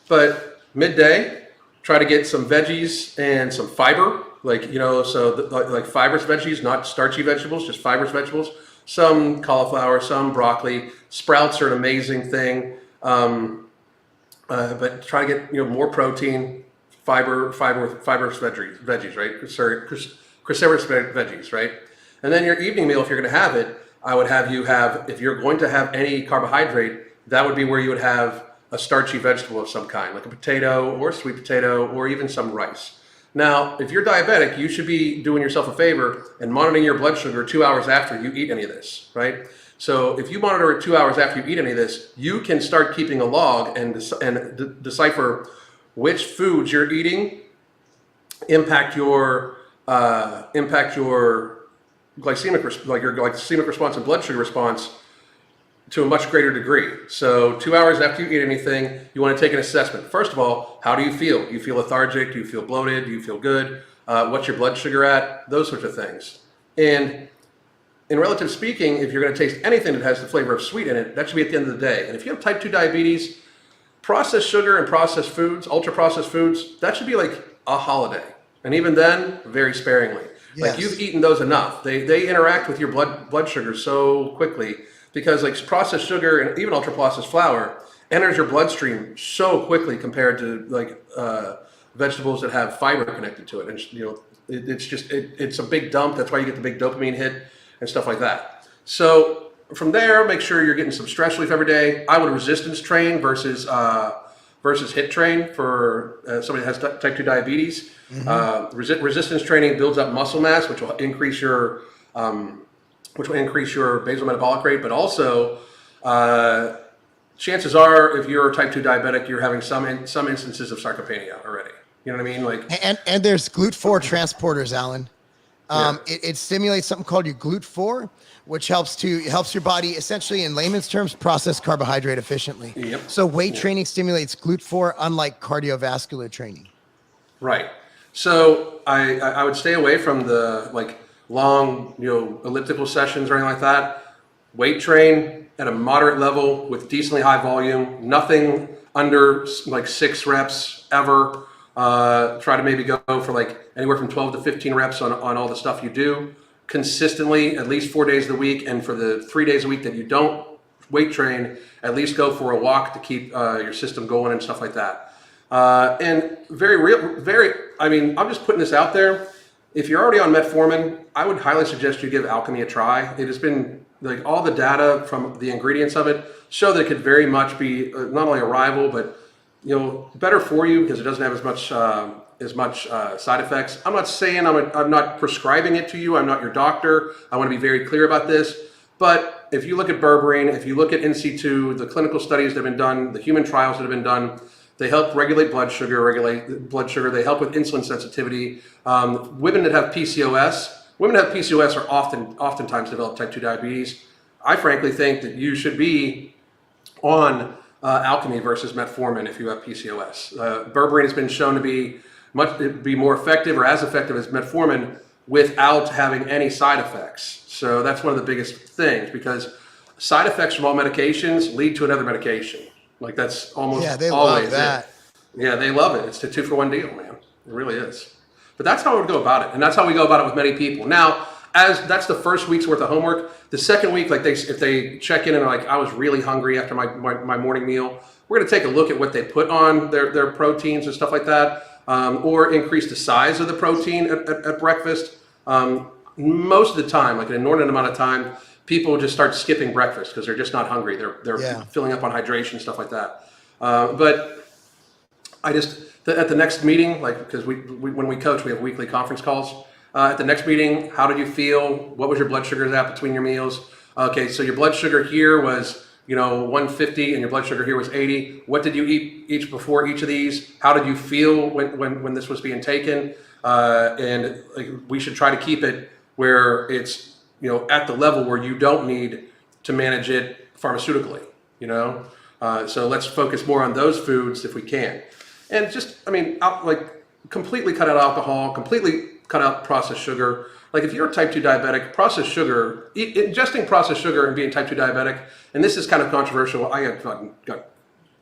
But midday, try to get some veggies and some fiber, like like fibrous veggies, not starchy vegetables, just fibrous vegetables. Some cauliflower, some broccoli. Sprouts are an amazing thing, but try to get more protein, fibrous veggies, right? Sorry, cruciferous veggies, right? And then your evening meal, if you're going to have it, I would have you have, if you're going to have any carbohydrate, that would be where you would have a starchy vegetable of some kind, like a potato or a sweet potato or even some rice. Now, if you're diabetic, you should be doing yourself a favor and monitoring your blood sugar 2 hours after you eat any of this, right? So if you monitor it 2 hours after you eat any of this, you can start keeping a log and decipher which foods you're eating impact your glycemic response and blood sugar response to a much greater degree. So 2 hours after you eat anything, you want to take an assessment. First of all, how do you feel? Do you feel lethargic? Do you feel bloated? Do you feel good? What's your blood sugar at? Those sorts of things. And in relative speaking, if you're going to taste anything that has the flavor of sweet in it, that should be at the end of the day. And if you have type 2 diabetes, processed sugar and processed foods, ultra processed foods, that should be like a holiday. And even then, very sparingly. Yes. Like you've eaten those enough. They interact with your blood sugar so quickly because like processed sugar and even ultra processed flour enters your bloodstream so quickly compared to like vegetables that have fiber connected to it. And it's a big dump. That's why you get the big dopamine hit and stuff like that. So from there, make sure you're getting some stress relief every day. I would resistance train versus HIIT train for somebody that has type 2 diabetes. Mm-hmm. Resistance training builds up muscle mass, which will increase your basal metabolic rate, but also chances are, if you're a type 2 diabetic, you're having some instances of sarcopenia already. You know what I mean? Like, and there's GLUT4 transporters, Alan. It stimulates something called your GLUT4, which helps your body essentially, in layman's terms, process carbohydrate efficiently. Yep. So weight training stimulates GLUT4, unlike cardiovascular training. Right. So I would stay away from the like long elliptical sessions or anything like that. Weight train at a moderate level with decently high volume. Nothing under like 6 reps ever. Try to maybe go for like anywhere from 12 to 15 reps on all the stuff you do consistently, at least 4 days of the week. And for the 3 days a week that you don't weight train, at least go for a walk to keep your system going and stuff like that. And I'm just putting this out there. If you're already on metformin, I would highly suggest you give alchemy a try. It has been like all the data from the ingredients of it show that it could very much be not only a rival, but better for you because it doesn't have as much side effects. I'm not saying I'm not prescribing it to you. I'm not your doctor. I want to be very clear about this. But if you look at berberine, if you look at in situ, the clinical studies that have been done, the human trials that have been done, They help regulate blood sugar. They help with insulin sensitivity. Women that have PCOS are oftentimes develop type 2 diabetes. I frankly think that you should be on alchemy versus metformin if you have PCOS. Berberine has been shown to be more effective or as effective as metformin without having any side effects. So that's one of the biggest things, because side effects from all medications lead to another medication. Like that's almost they always love that. it. Yeah, they love it. It's a 2-for-1 deal, man. It really is. But that's how I would go about it, and that's how we go about it with many people. Now, as that's the first week's worth of homework. The second week, like if they check in and are like, I was really hungry after my morning meal, we're going to take a look at what they put on their proteins and stuff like that, or increase the size of the protein at breakfast. Most of the time, like an inordinate amount of time, people just start skipping breakfast because they're just not hungry. They're filling up on hydration, stuff like that. But I just at the next meeting, like because when we coach, we have weekly conference calls. At the next meeting, how did you feel? What was your blood sugars at between your meals? Okay, so your blood sugar here was 150, and your blood sugar here was 80. What did you eat each before each of these? How did you feel when this was being taken? And like we should try to keep it where it's at the level where you don't need to manage it pharmaceutically. So let's focus more on those foods if we can, and just completely cut out alcohol, completely cut out processed sugar. Like if you're a type 2 diabetic, processed sugar, ingesting processed sugar and being type 2 diabetic, and this is kind of controversial. I got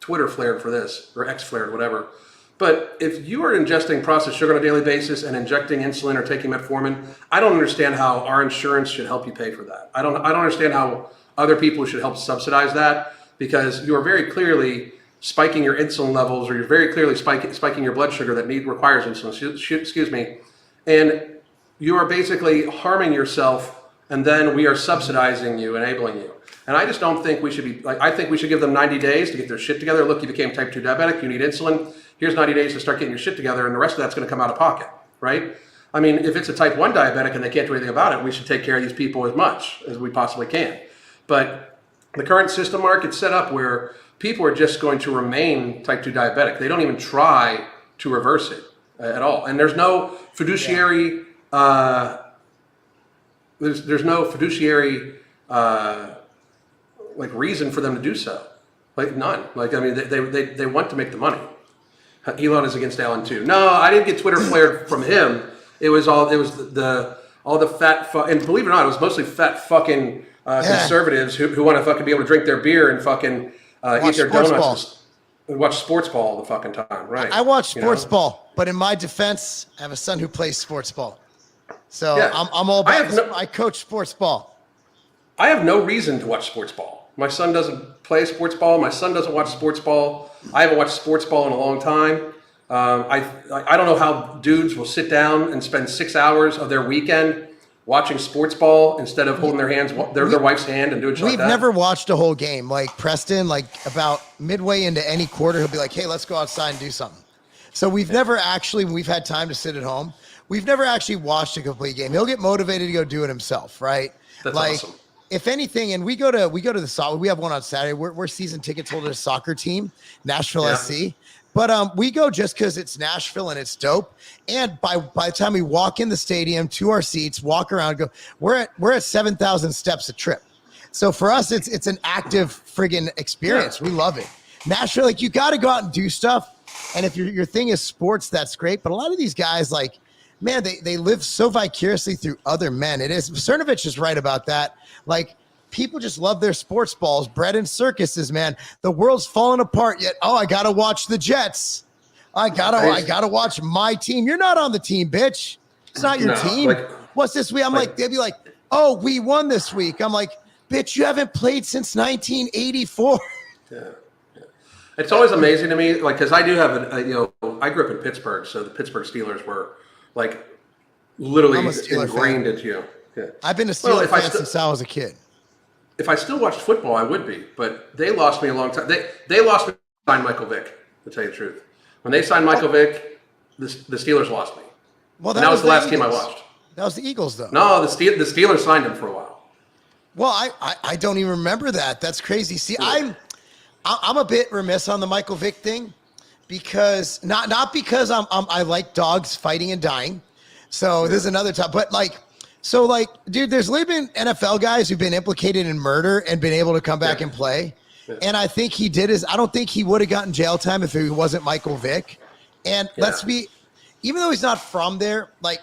Twitter flared for this, or X flared, whatever. But if you are ingesting processed sugar on a daily basis and injecting insulin or taking metformin, I don't understand how our insurance should help you pay for that. I don't understand how other people should help subsidize that, because you are very clearly spiking your insulin levels, or you're very clearly spiking your blood sugar that requires insulin. Excuse me. And you are basically harming yourself, and then we are subsidizing you, enabling you. And I just don't think we should be, I think we should give them 90 days to get their shit together. Look, you became type 2 diabetic, you need insulin. Here's 90 days to start getting your shit together, and the rest of that's going to come out of pocket, right? I mean, if it's a type 1 diabetic and they can't do anything about it, we should take care of these people as much as we possibly can. But the current system, Mark, it's set up where people are just going to remain type 2 diabetic. They don't even try to reverse it at all. And there's no fiduciary, there's no fiduciary reason for them to do so. Like none. Like, I mean, they want to make the money. Elon is against Alan too. No, I didn't get Twitter flared from him. It was all the fat and believe it or not, it was mostly fat fucking conservatives who want to fucking be able to drink their beer and fucking eat their donuts and watch sports ball all the fucking time. Right. I watch sports ball, but in my defense, I have a son who plays sports ball. So I'm all about I coach sports ball. I have no reason to watch sports ball. My son doesn't play sports ball. My son doesn't watch sports ball. I haven't watched sports ball in a long time. I don't know how dudes will sit down and spend 6 hours of their weekend watching sports ball instead of holding their wife's hand and doing shit like that. We've never watched a whole game. Like Preston, like about midway into any quarter, he'll be like, hey, let's go outside and do something. So we've never actually, when we've had time to sit at home, we've never actually watched a complete game. He'll get motivated to go do it himself, right? That's awesome. If anything, and we go to the soccer, we have one on Saturday. We're season tickets holders, a soccer team, Nashville SC. But we go just because it's Nashville and it's dope. And by the time we walk in the stadium to our seats, walk around, we're at 7,000 steps a trip. So for us, it's an active friggin' experience. We love it. Nashville, like you got to go out and do stuff. And if your thing is sports, that's great. But a lot of these guys, like, man, they live so vicariously through other men. It is. Cernovich is right about that. Like, people just love their sports balls, bread and circuses, man. The world's falling apart, yet, I got to watch the Jets. I gotta watch my team. You're not on the team, bitch. It's not your team. What's this week? I'm like, they'll be like, oh, we won this week. I'm like, bitch, you haven't played since 1984. Yeah. It's always amazing to me, like, because I do have I grew up in Pittsburgh, so the Pittsburgh Steelers were like literally ingrained into you. Yeah. I've been a Steelers fan since I was a kid. If I still watched football, I would be, but they lost me a long time. They lost me when they signed Michael Vick, to tell you the truth. When they signed Michael Vick, the Steelers lost me. Well, that was the last team I watched. That was the Eagles, though. No, the Steelers signed him for a while. Well, I don't even remember that. That's crazy. See, I'm a bit remiss on the Michael Vick thing because not because I like dogs fighting and dying. So this is another topic, but like, so like, dude, there's been NFL guys who've been implicated in murder and been able to come back and play. Yeah. And I think I don't think he would have gotten jail time if he wasn't Michael Vick. And even though he's not from there, like,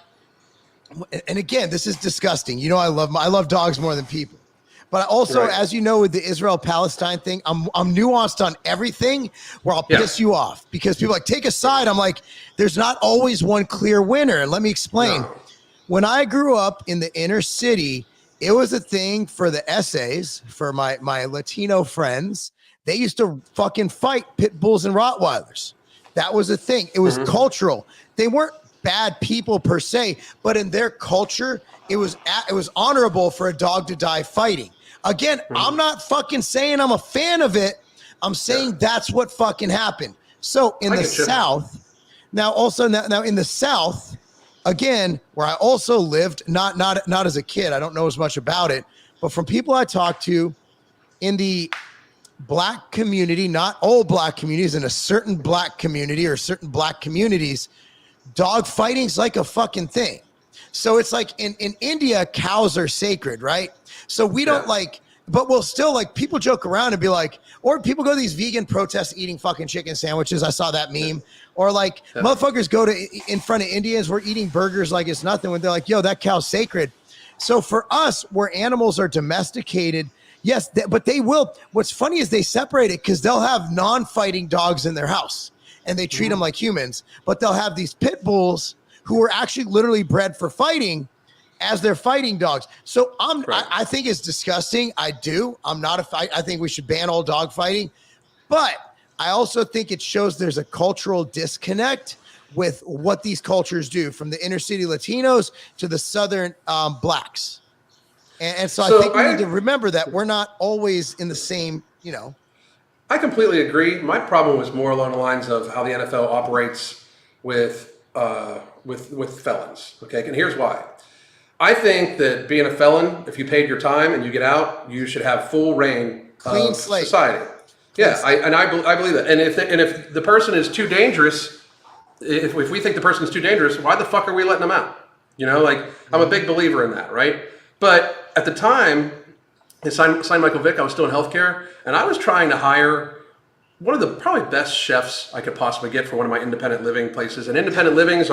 and again, this is disgusting. You know, I love dogs more than people. But also, as you know, with the Israel-Palestine thing, I'm nuanced on everything where I'll piss you off because people are like, take a side. I'm like, there's not always one clear winner. And let me explain. No. When I grew up in the inner city, it was a thing for the essays, for my Latino friends. They used to fucking fight pit bulls and Rottweilers. That was a thing. It was cultural. They weren't bad people per se, but in their culture, it was honorable for a dog to die fighting. Again, I'm not fucking saying I'm a fan of it. I'm saying that's what fucking happened. So in the South, now in the South, again, where I also lived, not as a kid, I don't know as much about it, but from people I talked to in the black community, not all black communities, in a certain black community or certain black communities, dog fighting's like a fucking thing. So it's like in India, cows are sacred, right? So we don't but we'll still like, people joke around and be like, or people go to these vegan protests eating fucking chicken sandwiches. I saw that meme. Or like motherfuckers go in front of Indians, we're eating burgers like it's nothing when they're like, yo, that cow's sacred. So for us, where animals are domesticated, yes, but they will. What's funny is they separate it because they'll have non-fighting dogs in their house and they treat them like humans, but they'll have these pit bulls who are actually literally bred for fighting as their fighting dogs. So I think it's disgusting. I do. I think we should ban all dog fighting, but I also think it shows there's a cultural disconnect with what these cultures do, from the inner city Latinos to the Southern blacks. And so I think we need to remember that we're not always in the same, you know. I completely agree. My problem was more along the lines of how the NFL operates with felons. Okay, and here's why. I think that being a felon, if you paid your time and you get out, you should have full reign of society. Yeah, I believe that. And if the person is too dangerous, if we think the person is too dangerous, why the fuck are we letting them out? You know, like, I'm a big believer in that, right? But at the time, I signed Michael Vick, I was still in healthcare, and I was trying to hire one of the probably best chefs I could possibly get for one of my independent living places. And independent livings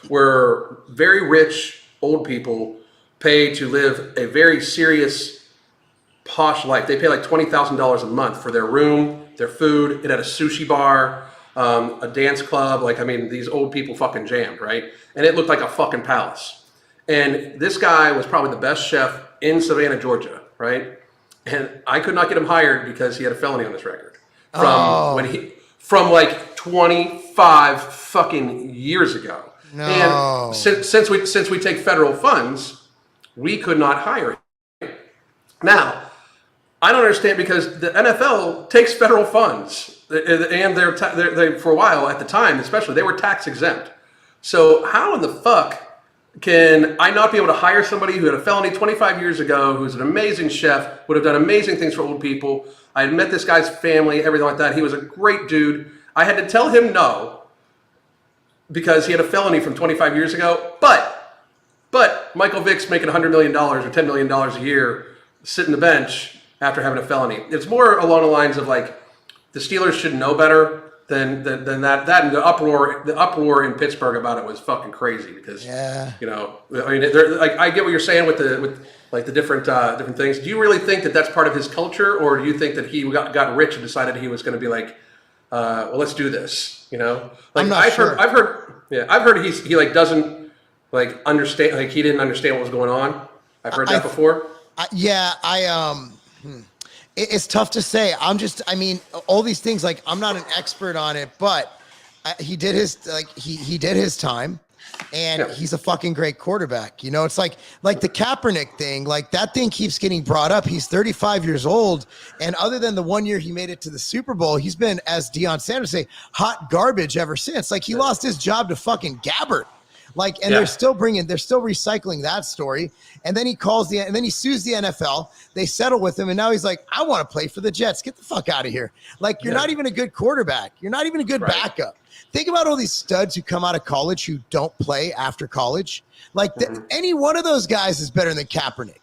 where very rich old people pay to live a very serious, posh life. They pay like $20,000 a month for their room, their food. It had a sushi bar, a dance club. Like, I mean, these old people fucking jammed, right? And it looked like a fucking palace. And this guy was probably the best chef in Savannah, Georgia, right? And I could not get him hired because he had a felony on his record from like 25 fucking years ago. No. And since we take federal funds, we could not hire him. Now, I don't understand, because the NFL takes federal funds, and they for a while at the time, especially, they were tax exempt. So how in the fuck can I not be able to hire somebody who had a felony 25 years ago, who's an amazing chef, would have done amazing things for old people? I had met this guy's family, everything like that. He was a great dude. I had to tell him no because he had a felony from 25 years ago. But Michael Vick's making $100 million or $10 million a year sitting the bench after having a felony. It's more along the lines of like, the Steelers should know better than that. That and the uproar in Pittsburgh about it was fucking crazy because, you know, I mean, like, I get what you're saying with the different things. Do you really think that that's part of his culture, or do you think that he got rich and decided he was going to be like, well, let's do this, you know? Like, I've heard he like doesn't like understand, like he didn't understand what was going on. I've heard that before. It's tough to say. I mean, all these things, like, I'm not an expert on it, but he did his time, and he's a fucking great quarterback. You know, it's like the Kaepernick thing, like that thing keeps getting brought up. He's 35 years old, and other than the 1 year he made it to the Super Bowl, he's been, as Deion Sanders say, hot garbage ever since. Like, he lost his job to fucking Gabbert. Like, and they're still recycling that story. And then he sues the NFL. They settle with him, and now he's like, I want to play for the Jets. Get the fuck out of here. Like, you're not even a good quarterback. You're not even a good backup. Think about all these studs who come out of college who don't play after college. Like, any one of those guys is better than Kaepernick.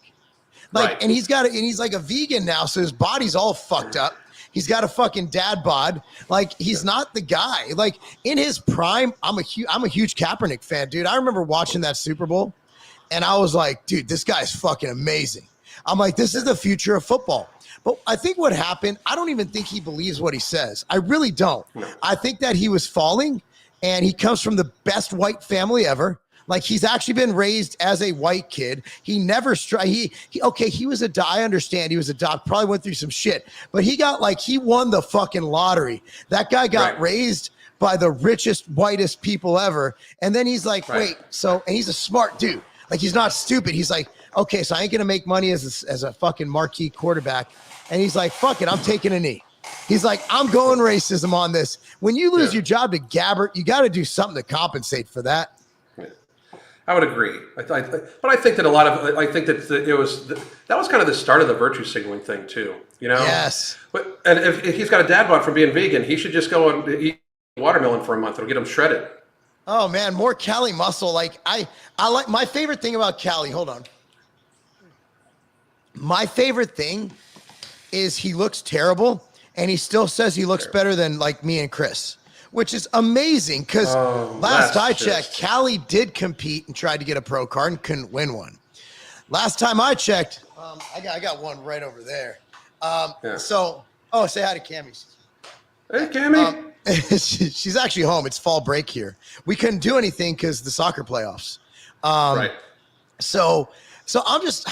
Like, and he's like a vegan now, so his body's all fucked up. He's got a fucking dad bod. Like, he's not the guy. Like, in his prime, I'm a huge Kaepernick fan, dude. I remember watching that Super Bowl, and I was like, dude, this guy's fucking amazing. I'm like, this is the future of football. But I think what happened, I don't even think he believes what he says. I really don't. I think that he was falling, and he comes from the best white family ever. Like, he's actually been raised as a white kid. He never he was I understand he was adopted, probably went through some shit, but he won the fucking lottery. That guy got raised by the richest, whitest people ever. And then he's like, and he's a smart dude. Like, he's not stupid. He's like, okay, so I ain't going to make money as a fucking marquee quarterback. And he's like, fuck it, I'm taking a knee. He's like, I'm going racism on this. When you lose your job to Gabbert, you got to do something to compensate for that. I would agree, but I think that that was kind of the start of the virtue signaling thing too. You know, yes. But and if he's got a dad bod from being vegan, he should just go and eat watermelon for a month. It'll get him shredded. Oh man, more Cali muscle. Like I like my favorite thing about Cali. Hold on. My favorite thing is he looks terrible, and he still says he looks better than like me and Chris. Which is amazing because last I checked, Cali did compete and tried to get a pro card and couldn't win one. Last time I checked, I got one right over there. So, say hi to Cammie. Hey, Cammie. She's actually home. It's fall break here. We couldn't do anything because the soccer playoffs. So I'm just,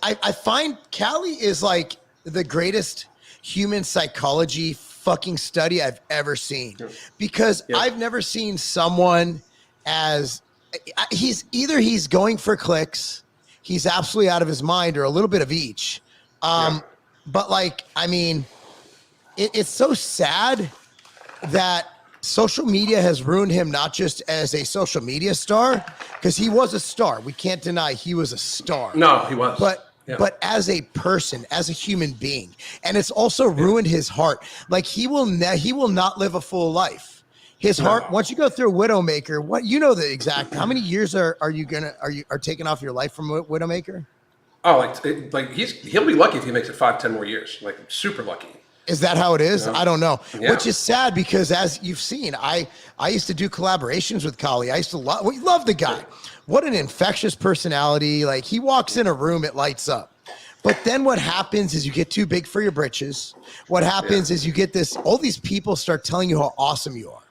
I find Cali is like the greatest human psychology fucking study I've ever seen, because I've never seen someone he's going for clicks, he's absolutely out of his mind, or a little bit of each. But like, I mean, it's so sad that social media has ruined him, not just as a social media star, because he was a star. We can't deny he was a star. No, he was. But as a person, as a human being, and it's also ruined his heart. Like, he will not live a full life. His heart, once you go through Widowmaker, how many years are taken off your life from Widowmaker? Oh, he'll be lucky if he makes it 5-10 more years. Like, super lucky. Is that how it is? I don't know. Which is sad, because as you've seen, I used to do collaborations with Kali. We love the guy. What an infectious personality. Like, he walks in a room, it lights up. But then what happens is you get too big for your britches. What happens is you get all these people start telling you how awesome you are.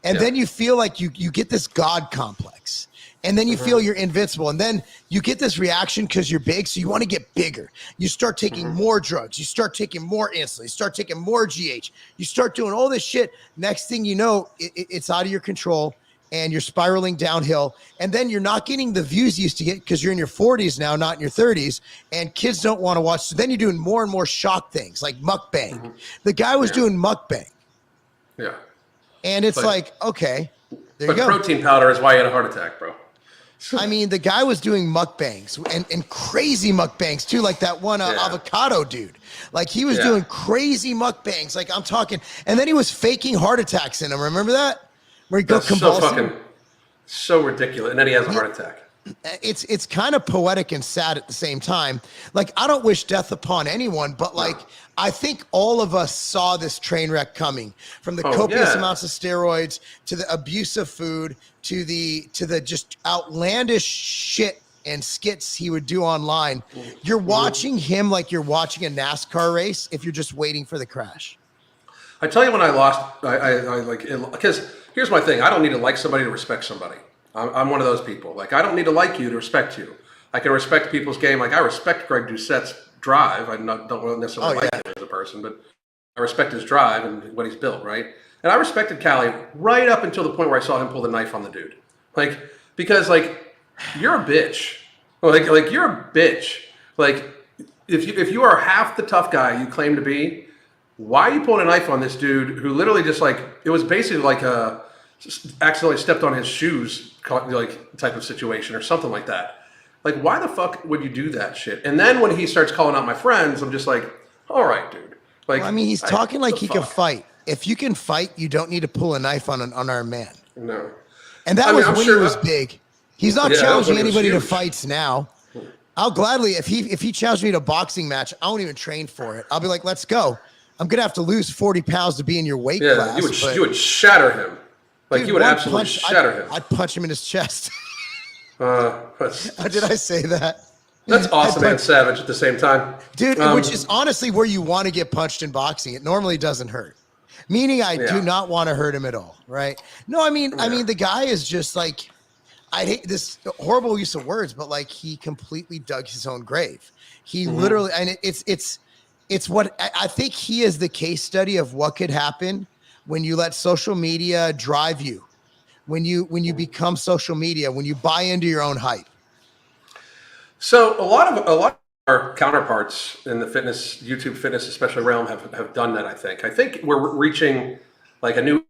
And then you feel like you get this God complex. And then you feel you're invincible. And then you get this reaction because you're big, so you want to get bigger. You start taking more drugs. You start taking more insulin. You start taking more GH. You start doing all this shit. Next thing you know, it's out of your control, and you're spiraling downhill. And then you're not getting the views you used to get because you're in your 40s now, not in your 30s, and kids don't want to watch. So then you're doing more and more shock things like mukbang. The guy was doing mukbang. Yeah. And it's okay, there you go. But protein powder is why he had a heart attack, bro. I mean, the guy was doing mukbangs and crazy mukbangs too, like that one avocado dude. Like, he was doing crazy mukbangs. Like, I'm talking, and then he was faking heart attacks in them. Remember that? Where he go convulsing. So ridiculous. And then he has a heart attack. It's kind of poetic and sad at the same time. Like, I don't wish death upon anyone, but like, I think all of us saw this train wreck coming, from the copious amounts of steroids to the abuse of food to the just outlandish shit and skits he would do online. You're watching him like you're watching a NASCAR race if you're just waiting for the crash. I tell you, when I lost, I like, because here's my thing. I don't need to like somebody to respect somebody. I'm one of those people. Like, I don't need to like you to respect you. I can respect people's game. Like, I respect Greg Doucette's drive. I don't necessarily like him as a person, but I respect his drive and what he's built, right? And I respected Cali right up until the point where I saw him pull the knife on the dude. Like, because, like, you're a bitch. Like you're a bitch. Like, if you are half the tough guy you claim to be, why are you pulling a knife on this dude who literally just, like, it was basically like accidentally stepped on his shoes, like type of situation or something like that. Like, why the fuck would you do that shit? And then when he starts calling out my friends, I'm just like, all right, dude. Like, Well, I mean, he's talking like he can fuck? fight. If you can fight, you don't need to pull a knife on our man. No. And that I mean, was I'm when sure he was big. He's not Yeah, that was when challenging he was anybody to huge. fights now. I'll gladly, if he challenged me to a boxing match, I won't even train for it. I'll be like, let's go. I'm gonna have to lose 40 pounds to be in your weight Yeah, class. you would shatter him. Like, Dude, you would one absolutely punch, shatter him. I'd punch him in his chest. That's, Did I say that? that's awesome and savage at the same time. Dude, which is honestly where you want to get punched in boxing. It normally doesn't hurt. Meaning I do not want to hurt him at all, right? No, I mean the guy is just like, I hate this horrible use of words, but like he completely dug his own grave. He literally, and it's what I think he is the case study of what could happen when you let social media drive you, when you become social media, when you buy into your own hype. So a lot of our counterparts in the fitness, YouTube fitness, especially realm, have done that. I think we're reaching like a new.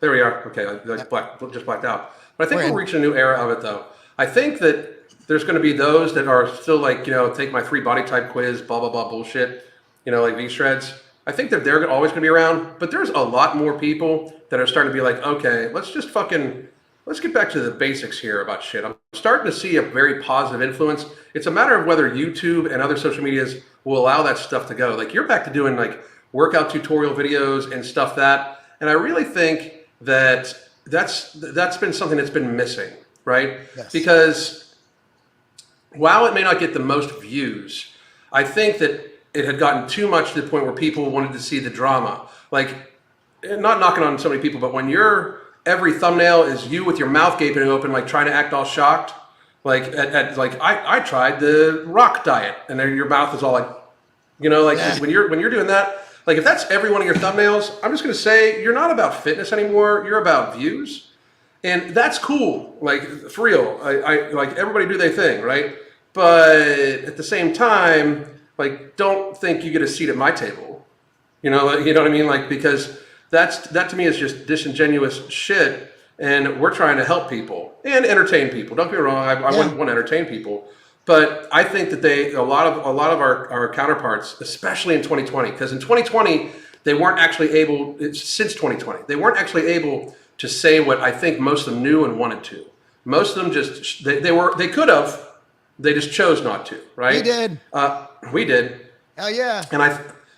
There we are. Okay, just blacked out. But I think we're reaching a new era of it, though. I think that there's going to be those that are still like, take my 3 body type quiz, blah blah blah bullshit, like V-Shreds. I think that they're always going to be around, but there's a lot more people that are starting to be like, okay, let's get back to the basics here about shit. I'm starting to see a very positive influence. It's a matter of whether YouTube and other social medias will allow that stuff to go. Like, you're back to doing like workout tutorial videos and stuff and I really think that that's been something that's been missing, right? Yes. Because while it may not get the most views, I think that it had gotten too much to the point where people wanted to see the drama. Like, not knocking on so many people, but when every thumbnail is you with your mouth gaping open, like trying to act all shocked, like I tried the rock diet, and then your mouth is all like, when you're doing that, like if that's every one of your thumbnails, I'm just gonna say you're not about fitness anymore. You're about views, and that's cool. Like, for real, I like everybody do their thing, right? But at the same time, like, don't think you get a seat at my table. You know what I mean? Like, because that to me is just disingenuous shit, and we're trying to help people and entertain people. Don't get me wrong, I want to entertain people, but I think that a lot of our counterparts, especially in 2020, because in 2020 they weren't actually able. Since 2020, they weren't actually able to say what I think most of them knew and wanted to. Most of them just they could have, they just chose not to. Right? We did. We did. Hell yeah.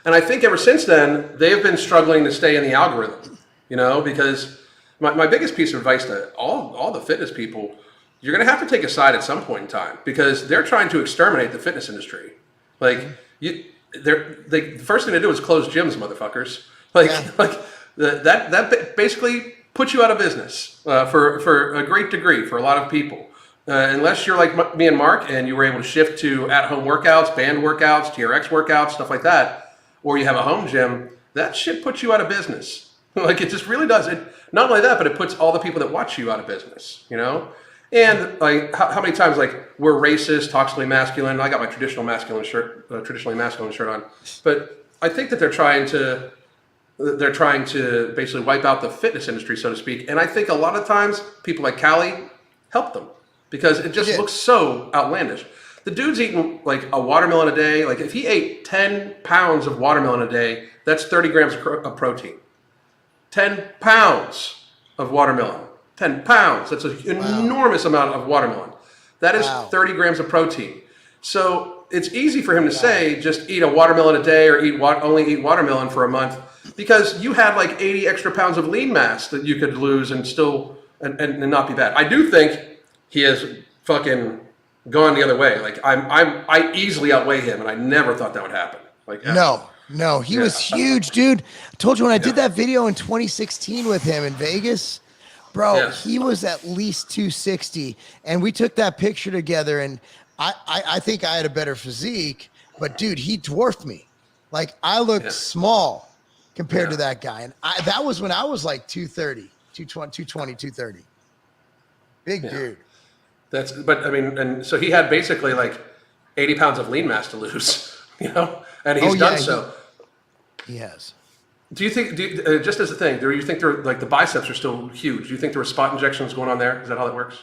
And I think ever since then, they have been struggling to stay in the algorithm, because my biggest piece of advice to all the fitness people, you're going to have to take a side at some point in time, because they're trying to exterminate the fitness industry. Like, the first thing to do is close gyms, motherfuckers. That basically puts you out of business for a great degree for a lot of people. Unless you're like me and Mark and you were able to shift to at-home workouts, band workouts, TRX workouts, stuff like that, or you have a home gym, that shit puts you out of business. Like, it just really does. It not only that, but it puts all the people that watch you out of business, And like, how many times, like, we're racist, toxically masculine. I got my traditionally masculine shirt on, but I think that they're trying to basically wipe out the fitness industry, so to speak. And I think a lot of times people like Callie help them, because it just looks so outlandish. The dude's eating like a watermelon a day. Like, if he ate 10 pounds of watermelon a day, that's 30 grams of protein. 10 pounds of watermelon. 10 pounds. That's an enormous amount of watermelon. That is 30 grams of protein. So it's easy for him to say, just eat a watermelon a day, or only eat watermelon for a month, because you had like 80 extra pounds of lean mass that you could lose and still and not be bad. I do think he has fucking gone the other way. Like, I easily outweigh him, and I never thought that would happen. Like, no, he was huge, dude. I told you when I did that video in 2016 with him in Vegas, bro, he was at least 260, and we took that picture together, and I think I had a better physique, but dude, he dwarfed me. Like, I looked small compared to that guy, and that was when I was like 230, 230. Big dude. But I mean, and so he had basically like 80 pounds of lean mass to lose, and he's done so. He has. Do you think, just as a thing, do you think they're like the biceps are still huge? Do you think there were spot injections going on there? Is that how that works?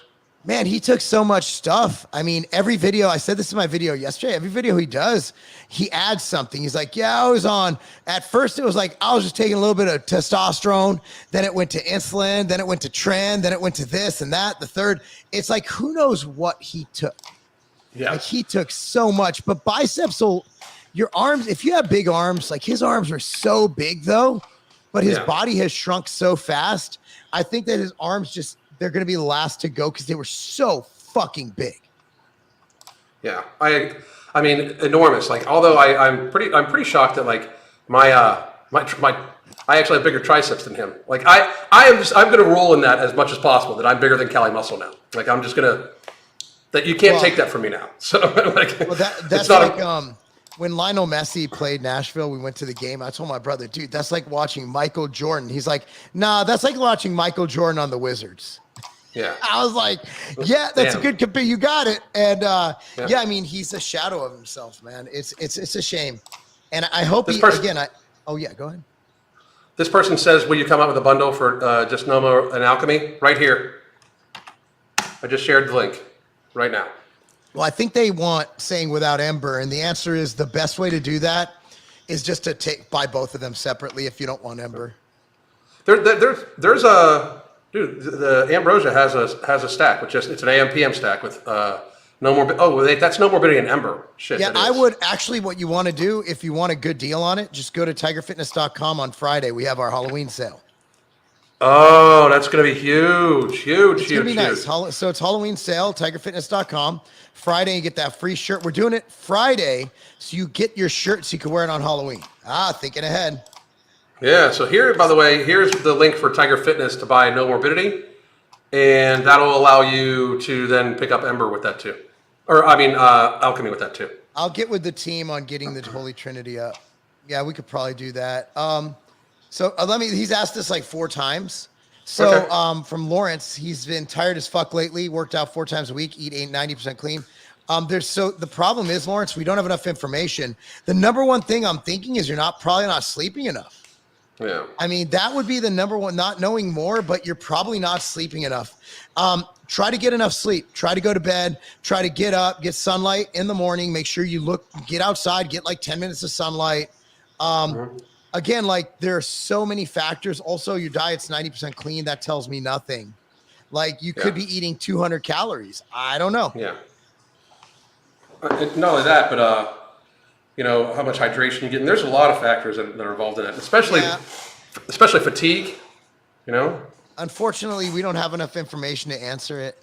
Man, he took so much stuff. I mean, every video, I said this in my video yesterday, every video he does, he adds something. He's like, yeah, I was on, at first it was like, I was just taking a little bit of testosterone. Then it went to insulin. Then it went to tren. Then it went to this and that. The third, it's like, who knows what he took? Yeah. Like he took so much, but biceps will, your arms, if you have big arms, like his arms are so big though, but his body has shrunk so fast. I think that his arms just, they're going to be the last to go because they were so fucking big. Yeah, I mean, enormous. Like, although I'm pretty shocked that like my I actually have bigger triceps than him. Like, I'm gonna roll in that as much as possible. That I'm bigger than Cali Muscle now. Like, I'm just gonna that you can't take that from me now. So like, well, that's like when Lionel Messi played Nashville, we went to the game. I told my brother, dude, that's like watching Michael Jordan. He's like, nah, that's like watching Michael Jordan on the Wizards. Yeah, I was like, yeah, that's a good compare. You got it. And yeah, I mean, he's a shadow of himself, man. It's a shame. And I hope oh yeah, go ahead. This person says, will you come up with a bundle for just Nomo and Alchemy? Right here. I just shared the link right now. Well, I think they want saying without Ember. And the answer is the best way to do that is just to buy both of them separately if you don't want Ember. There's a... Dude, the Ambrosia has a stack with it's an AM/PM stack with no more. Oh, that's no morbidity and Ember. Shit. Yeah, I would actually. What you want to do if you want a good deal on it, just go to tigerfitness.com on Friday. We have our Halloween sale. Oh, that's gonna be huge. It's gonna be nice. So it's Halloween sale. Tigerfitness.com. Friday, you get that free shirt. We're doing it Friday, so you get your shirt so you can wear it on Halloween. Thinking ahead. Yeah, so here, by the way, here's the link for Tiger Fitness to buy No Morbidity, and that'll allow you to then pick up Ember with that too. Or, I mean, Alchemy with that too. I'll get with the team on getting the Holy Trinity up. Yeah, we could probably do that. So he's asked this like 4 times. So from Lawrence, he's been tired as fuck lately, worked out 4 times a week, eat 90% clean. The problem is, Lawrence, we don't have enough information. The number one thing I'm thinking is you're probably not sleeping enough. Yeah. I mean, that would be the number one, not knowing more, but you're probably not sleeping enough. Try to get enough sleep. Try to go to bed. Try to get up, get sunlight in the morning. Make sure you get outside, get like 10 minutes of sunlight. Again, like there are so many factors. Also, your diet's 90% clean. That tells me nothing. Like you could be eating 200 calories. I don't know. Yeah. Not only that, but you know, how much hydration you get. And there's a lot of factors that are involved in it, especially fatigue, you know? Unfortunately, we don't have enough information to answer it.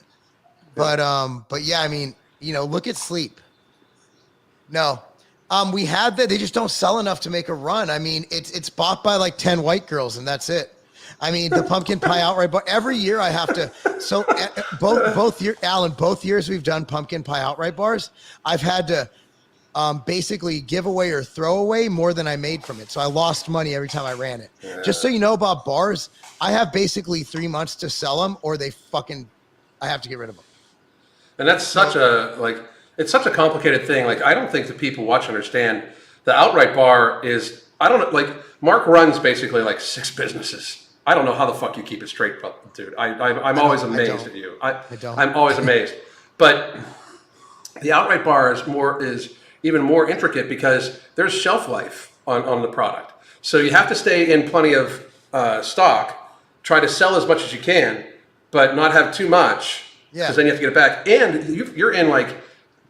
But yeah, I mean, you know, look at sleep. No. We have that. They just don't sell enough to make a run. I mean, it's bought by like 10 white girls and that's it. I mean, the pumpkin pie outright, but every year I have to, so both years we've done pumpkin pie outright bars, I've had to, basically give away or throw away more than I made from it. So I lost money every time I ran it. Yeah. Just so you know about bars, I have basically 3 months to sell them or I have to get rid of them. And that's it's such a complicated thing. Like, I don't think that people watch understand the outright bar is, I don't know, like Mark runs basically like 6 businesses. I don't know how the fuck you keep it straight, dude. I'm always amazed at you. I'm always amazed. But the outright bar is even more intricate because there's shelf life on the product. So you have to stay in plenty of stock, try to sell as much as you can, but not have too much because then you have to get it back. And you're in like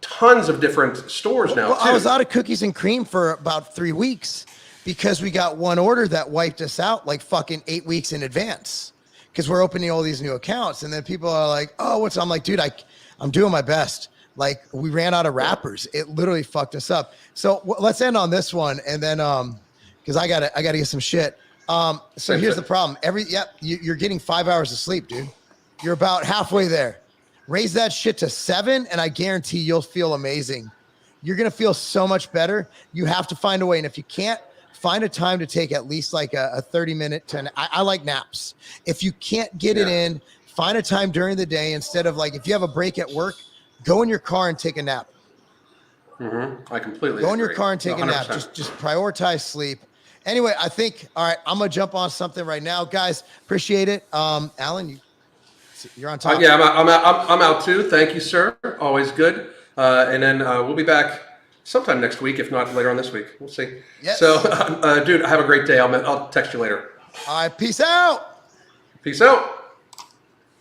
tons of different stores now. Well, I was out of cookies and cream for about 3 weeks because we got one order that wiped us out like fucking 8 weeks in advance because we're opening all these new accounts. And then people are like, oh, I'm like, dude, I'm doing my best. Like we ran out of wrappers. It literally fucked us up. So let's end on this one. And then, cause I gotta get some shit. So here's the problem. You're getting 5 hours of sleep, dude. You're about halfway there. Raise that shit to 7 and I guarantee you'll feel amazing. You're going to feel so much better. You have to find a way. And if you can't, find a time to take at least like a 30-minute I like naps. If you can't get it in, find a time during the day instead of like, if you have a break at work, go in your car and take a nap. I completely go in your car and take 100%. A nap. Just prioritize sleep. Anyway, I think, all right, I'm going to jump on something right now. Guys, appreciate it. Alan, you're on top. Yeah, I'm out too. Thank you, sir. Always good. And then we'll be back sometime next week, if not later on this week. We'll see. Yes. So, dude, have a great day. I'll text you later. All right, peace out. Peace out.